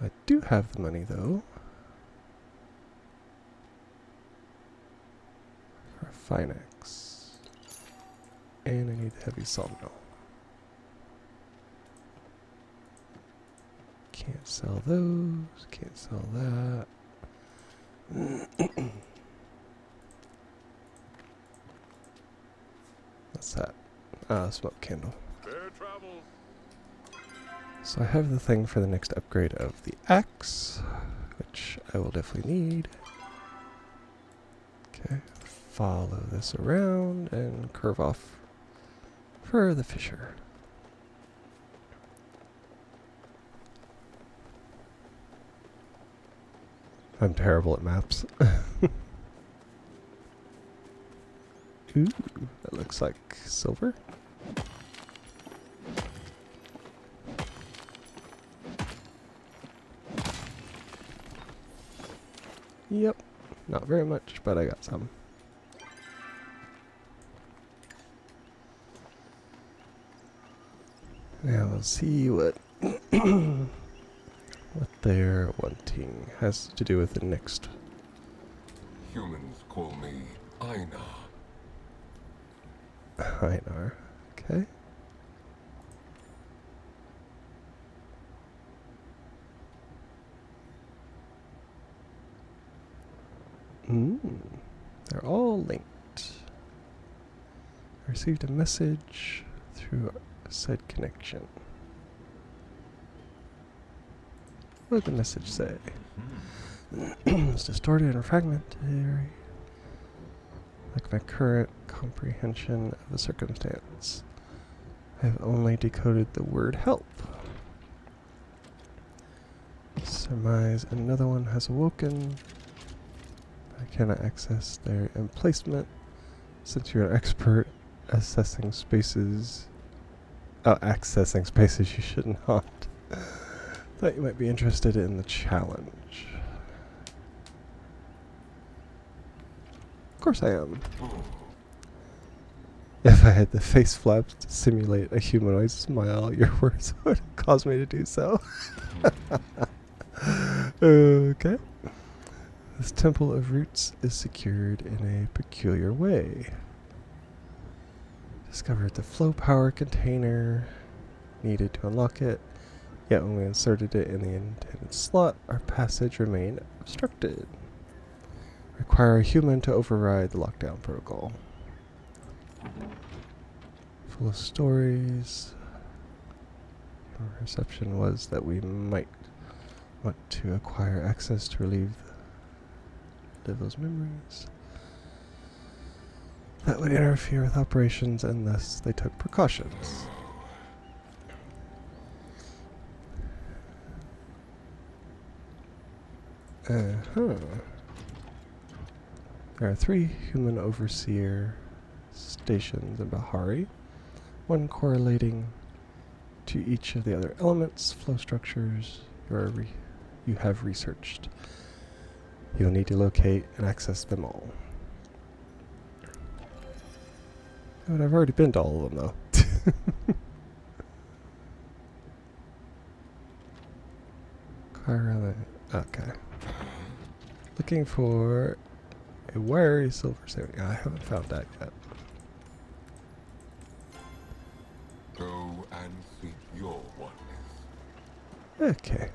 I do have the money, though. For a Finex. And I need the heavy sawmill. Can't sell those. Can't sell that. What's that? Ah, smoke candle. Fair travels. So I have the thing for the next upgrade of the axe, which I will definitely need. Okay, follow this around and curve off for the fisher. I'm terrible at maps. Ooh, that looks like silver. Yep, not very much, but I got some. Now we'll see what what they're wanting has to do with the next. Humans call me Einar. Einar, okay. They're all linked. I received a message through said connection. What did the message say? It's distorted and fragmentary, like my current comprehension of a circumstance. I have only decoded the word help. Surmise another one has awoken. I cannot access their emplacement. Since you're an expert accessing spaces, you should not. Thought you might be interested in the challenge. Of course I am. If I had the face flaps to simulate a humanoid smile, your words would cause me to do so. Okay. This temple of roots is secured in a peculiar way. Discovered the flow power container needed to unlock it, yet when we inserted it in the intended slot, our passage remained obstructed. Require a human to override the lockdown protocol. Full of stories. Our perception was that we might want to acquire access to relive those memories. That would interfere with operations, and thus they took precautions. There are 3 human overseer stations in Bahari, one correlating to each of the other elements, flow structures you have researched. You'll need to locate and access them all. But I've already been to all of them, though. Okay. Looking for a wiry silver saving. I haven't found that yet. Go and seek your oneness. Okay.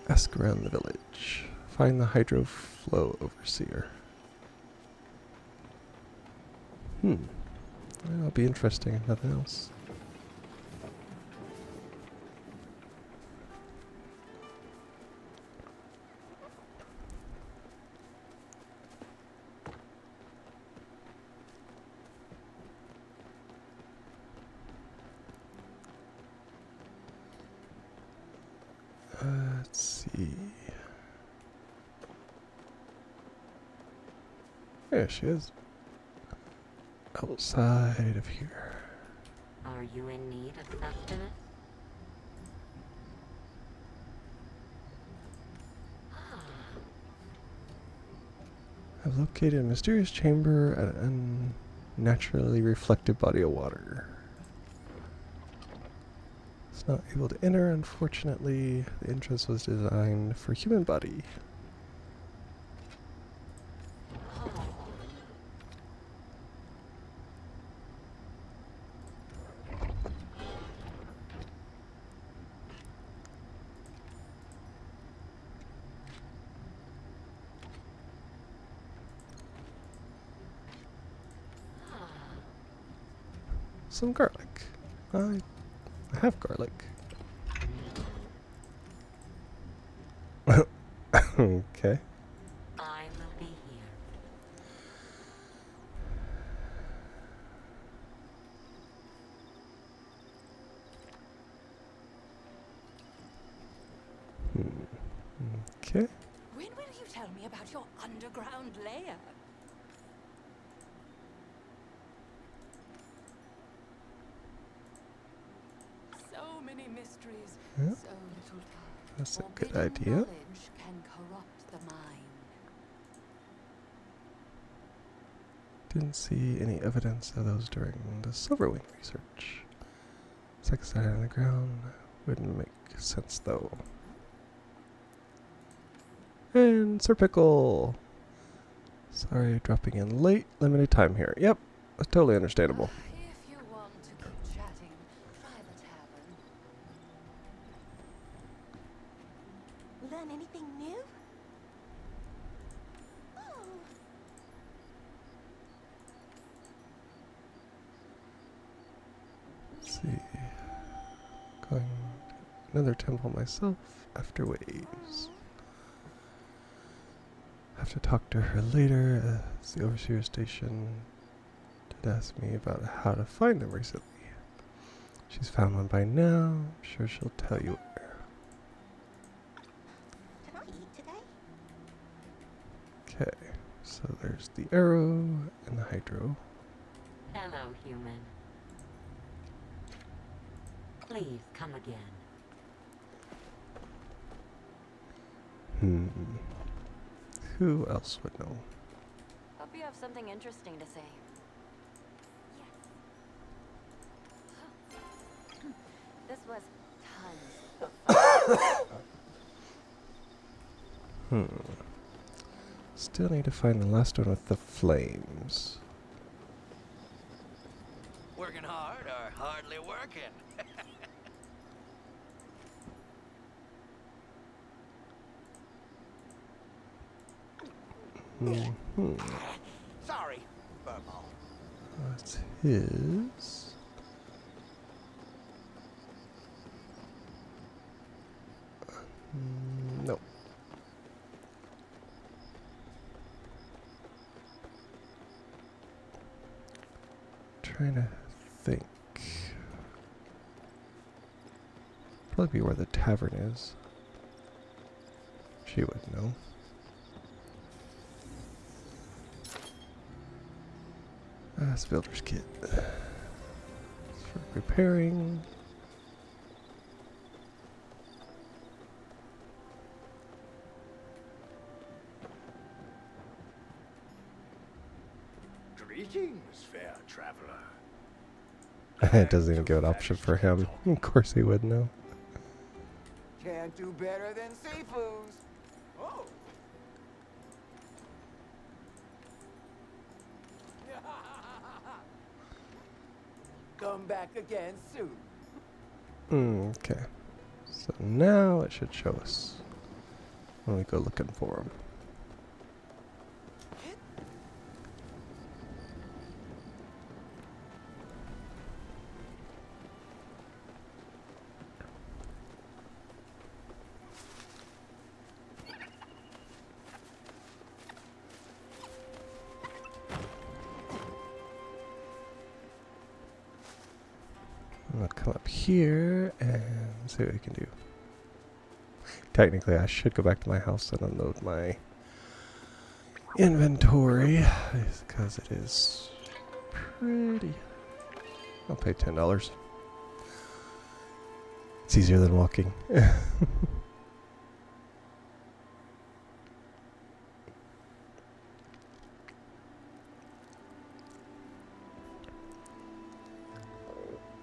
Ask around the village. Find the hydroflow overseer. That'll be interesting if nothing else. Let's see. There she is. Outside of here. Are you in need of sustenance? I've located a mysterious chamber at an unnaturally reflective body of water. It's not able to enter, unfortunately. The entrance was designed for human body. Some garlic. I have garlic. Okay. I will be here. Okay. When will you tell me about your underground lair. So many mysteries, Yeah, so little time. that's a good Forbidden idea. knowledge can corrupt the mind. Didn't see any evidence of those during the Silverwing research. Second side on the ground wouldn't make sense though. And Sir Pickle! Sorry, dropping in late. Limited time here. Yep, that's totally understandable. If you want to keep chatting, try the tavern. Learn anything new? Oh, Let's see. Going to another temple myself after waves. Have to talk to her later. As the overseer station did ask me about how to find them recently. She's found one by now. I'm sure she'll tell you where. can I eat today? Okay, so there's the arrow and the hydro. Hello, human. Please come again. Who else would know? Hope you have something interesting to say. This was tons. Still need to find the last one with the flames. Working hard or hardly working? Sorry, Furball. That's his. No. Trying to think. Probably be where the tavern is. She would know. That's builder's kit. It's for repairing. Greetings, fair traveler. It doesn't even give an option for him. Of course he would know. Can't do better than seafoods. Oh. Come back again soon. Okay. So now it should show us when we go looking for him. I'm gonna come up here and see what we can do. Technically, I should go back to my house and unload my inventory because it is pretty. I'll pay $10. It's easier than walking.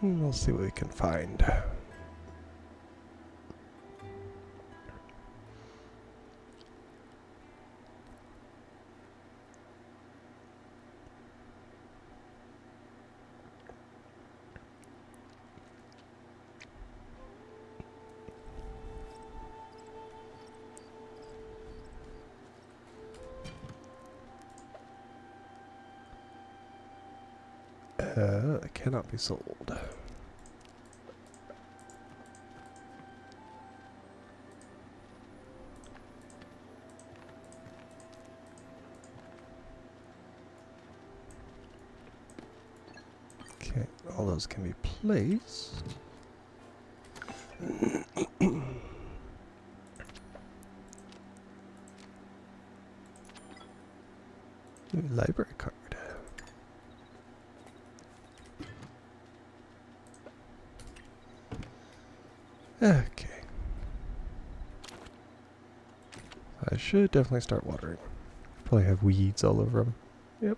We'll see what we can find. It cannot be sold. Okay, all those can be placed. library card. Okay. I should definitely start watering. Probably have weeds all over them. Yep.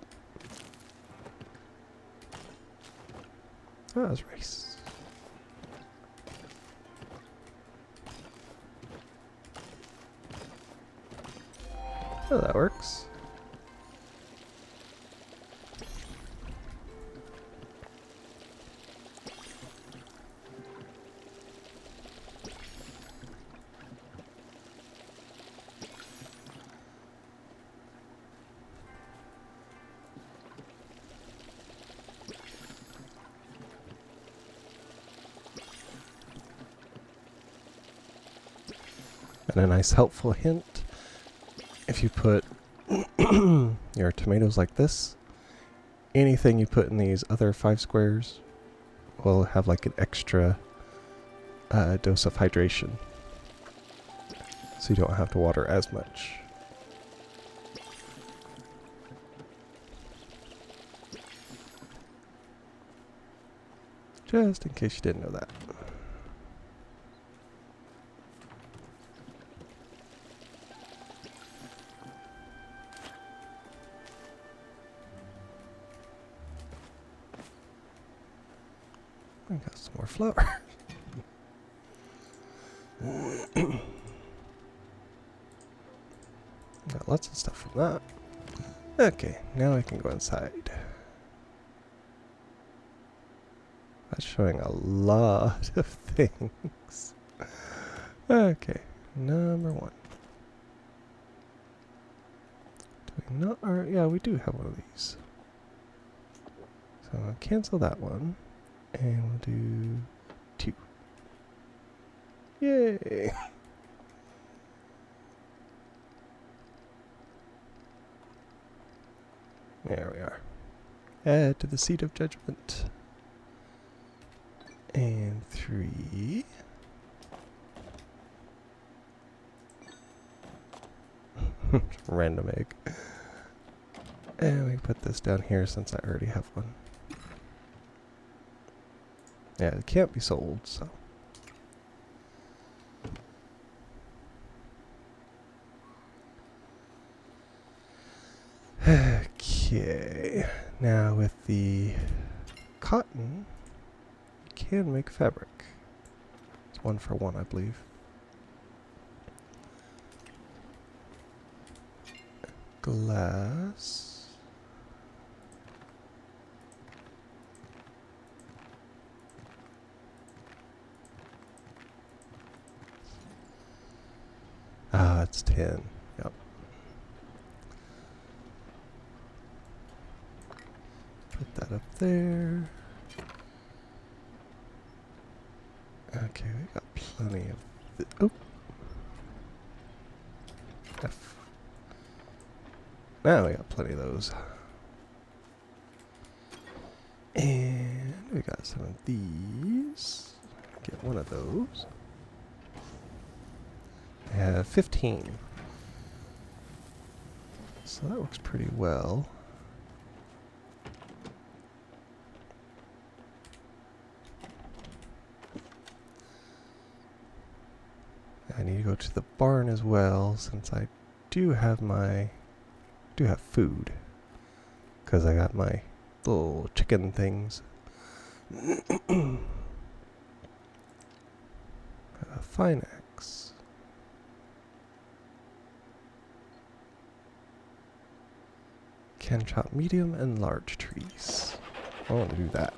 Oh, that was rice. Oh, that works. And a nice helpful hint, if you put your tomatoes like this, anything you put in these other 5 squares will have like an extra dose of hydration. So you don't have to water as much. Just in case you didn't know that. I got some more flour. Got lots of stuff from that. Okay, now I can go inside. That's showing a lot of things. Okay, number 1. Do we not? Or, yeah, we do have one of these. So I'll cancel that one. And we'll do 2. Yay! There we are. Add to the seat of judgment. And 3. Random egg. And we put this down here since I already have one. Yeah, it can't be sold, so. Okay. Now with the cotton, you can make fabric. It's 1 for 1, I believe. Glass. Ah, it's 10. Yep. Put that up there. Okay, we got plenty of... Oh! F. Now we got plenty of those. And we got some of these. Get one of those. I have 15. So that works pretty well. I need to go to the barn as well, since I do have food. Because I got my little chicken things. Fine axe. Can chop medium and large trees. I want to do that.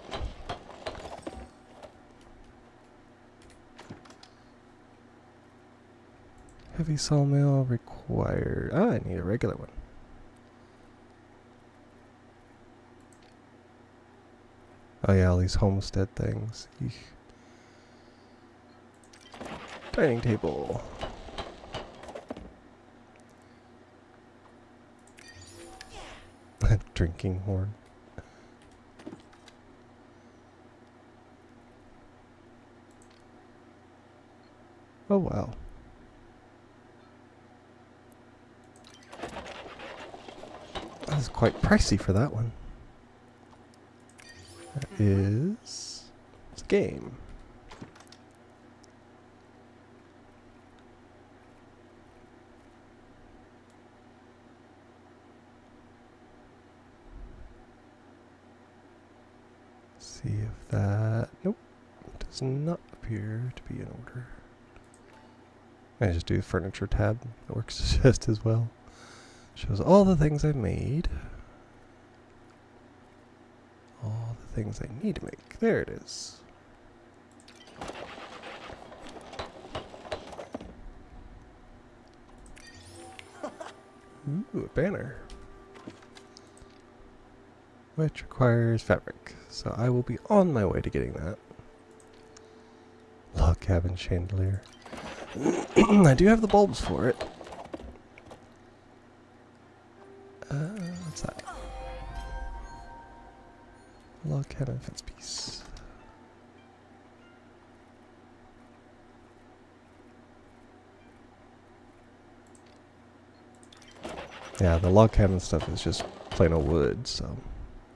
Heavy sawmill required. Ah, I need a regular one. Oh yeah, all these homestead things. Eesh. Dining table. Drinking horn. Oh wow. This is quite pricey for that one. That is... It's a game. See if that... Nope. Does not appear to be in order. I just do the furniture tab. It works just as well. Shows all the things I made. All the things I need to make. There it is. Ooh, a banner. Which requires fabric. So I will be on my way to getting that. Log cabin chandelier. I do have the bulbs for it. What's that? Log cabin fence piece. Yeah, the log cabin stuff is just plain old wood, so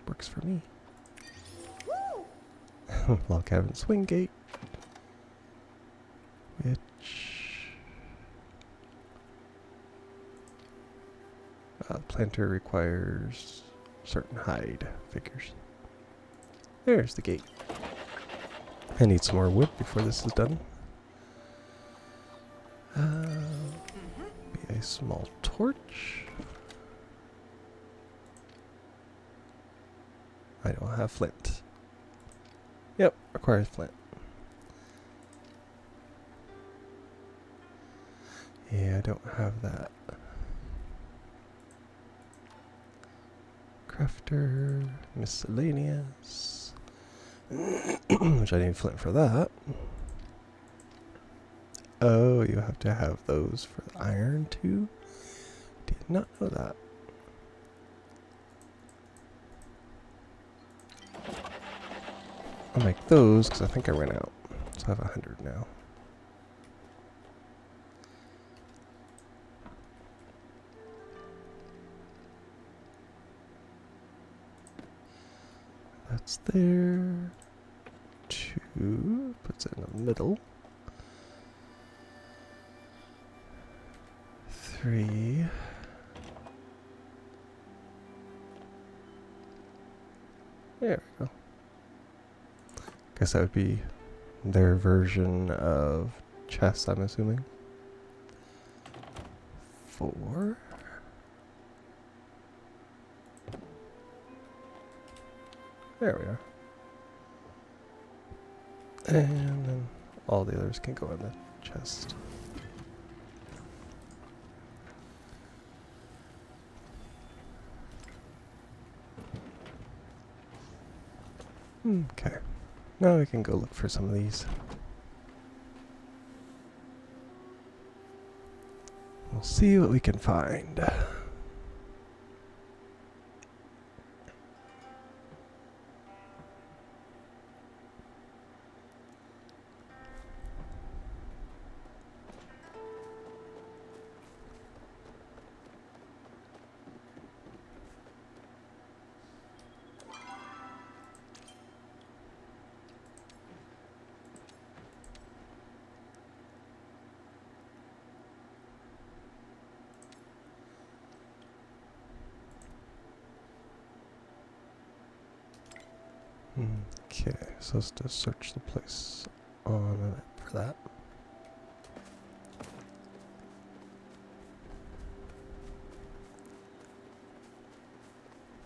works for me. Log cabin swing gate. Which... planter requires certain hide figures. There's the gate. I need some more wood before this is done. Be a small torch. I don't have flint. Yep, requires flint. Yeah, I don't have that. Crafter, miscellaneous. Which I need flint for that. Oh, you have to have those for the iron too? Did not know that. I'll make those because I think I ran out. So I have 100 now. That's there. 2 puts it in the middle. 3. There we go. Guess that would be their version of chess, I'm assuming. 4. There we are. And then all the others can go in the chest. Okay. Now we can go look for some of these. We'll see what we can find. Okay, so let's just search the place on a map for that.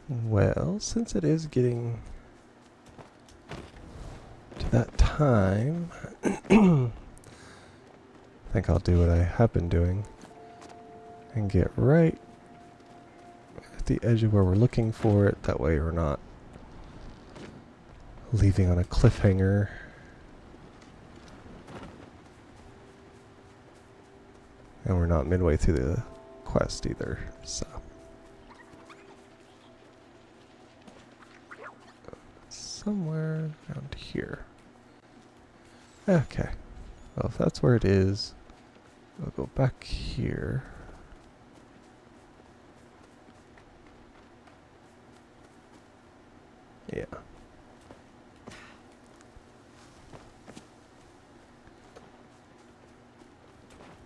Well, since it is getting to that time, I think I'll do what I have been doing and get right at the edge of where we're looking for it. That way we're not leaving on a cliffhanger. And we're not midway through the quest either, so. Somewhere around here. Okay. Well, if that's where it is, we'll go back here.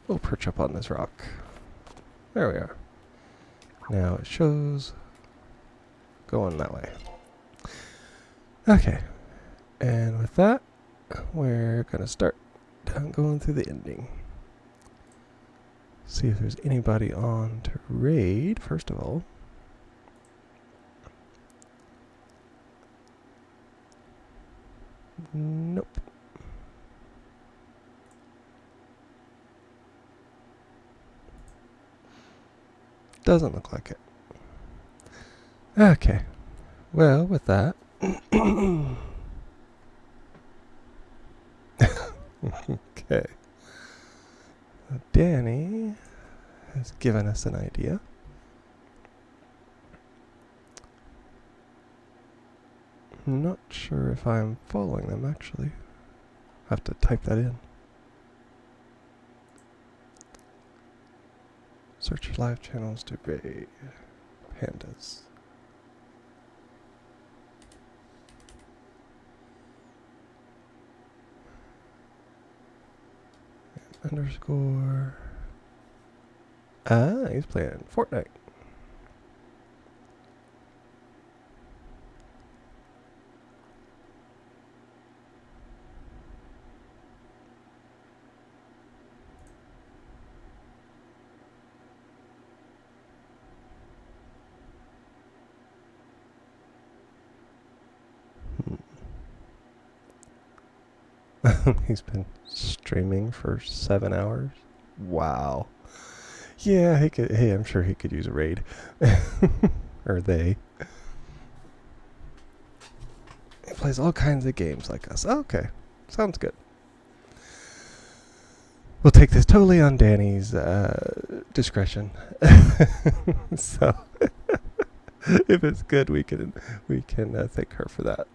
we'll perch up on this rock. There we are. Now it shows going that way. Okay. And with that, we're going to start down going through the ending. See if there's anybody on to raid, first of all. Nope. Doesn't look like it. Okay. Well, with that. Okay. Danny has given us an idea. I'm not sure if I'm following them, actually. I have to type that in. Search live channels to raid pandas. And underscore. Ah, he's playing Fortnite. He's been streaming for 7 hours. Wow. Yeah, he could. Hey, I'm sure he could use a raid. Or they. He plays all kinds of games like us. Okay, sounds good. We'll take this totally on Danny's discretion. So, if it's good, we can thank her for that.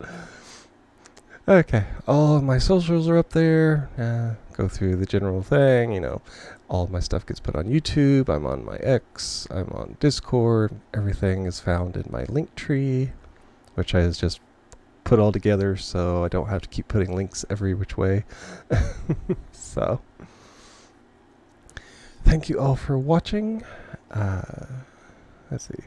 Okay, all of my socials are up there. Go through the general thing, you know. All of my stuff gets put on YouTube. I'm on my X. I'm on Discord. Everything is found in my link tree, which I just put all together so I don't have to keep putting links every which way. So, thank you all for watching. Let's see.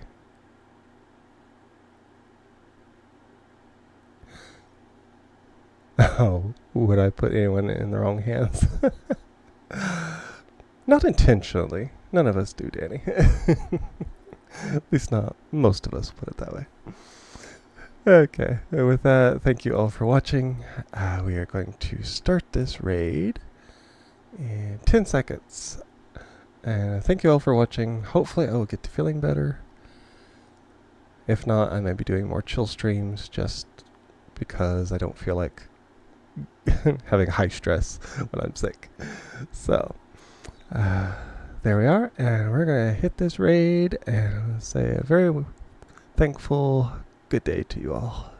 Oh, would I put anyone in the wrong hands? Not intentionally. None of us do, Danny. At least not most of us, put it that way. Okay, and with that, thank you all for watching. We are going to start this raid in 10 seconds. And thank you all for watching. Hopefully I will get to feeling better. If not, I may be doing more chill streams just because I don't feel like having high stress when I'm sick. So, there we are, and we're going to hit this raid and say a very thankful good day to you all.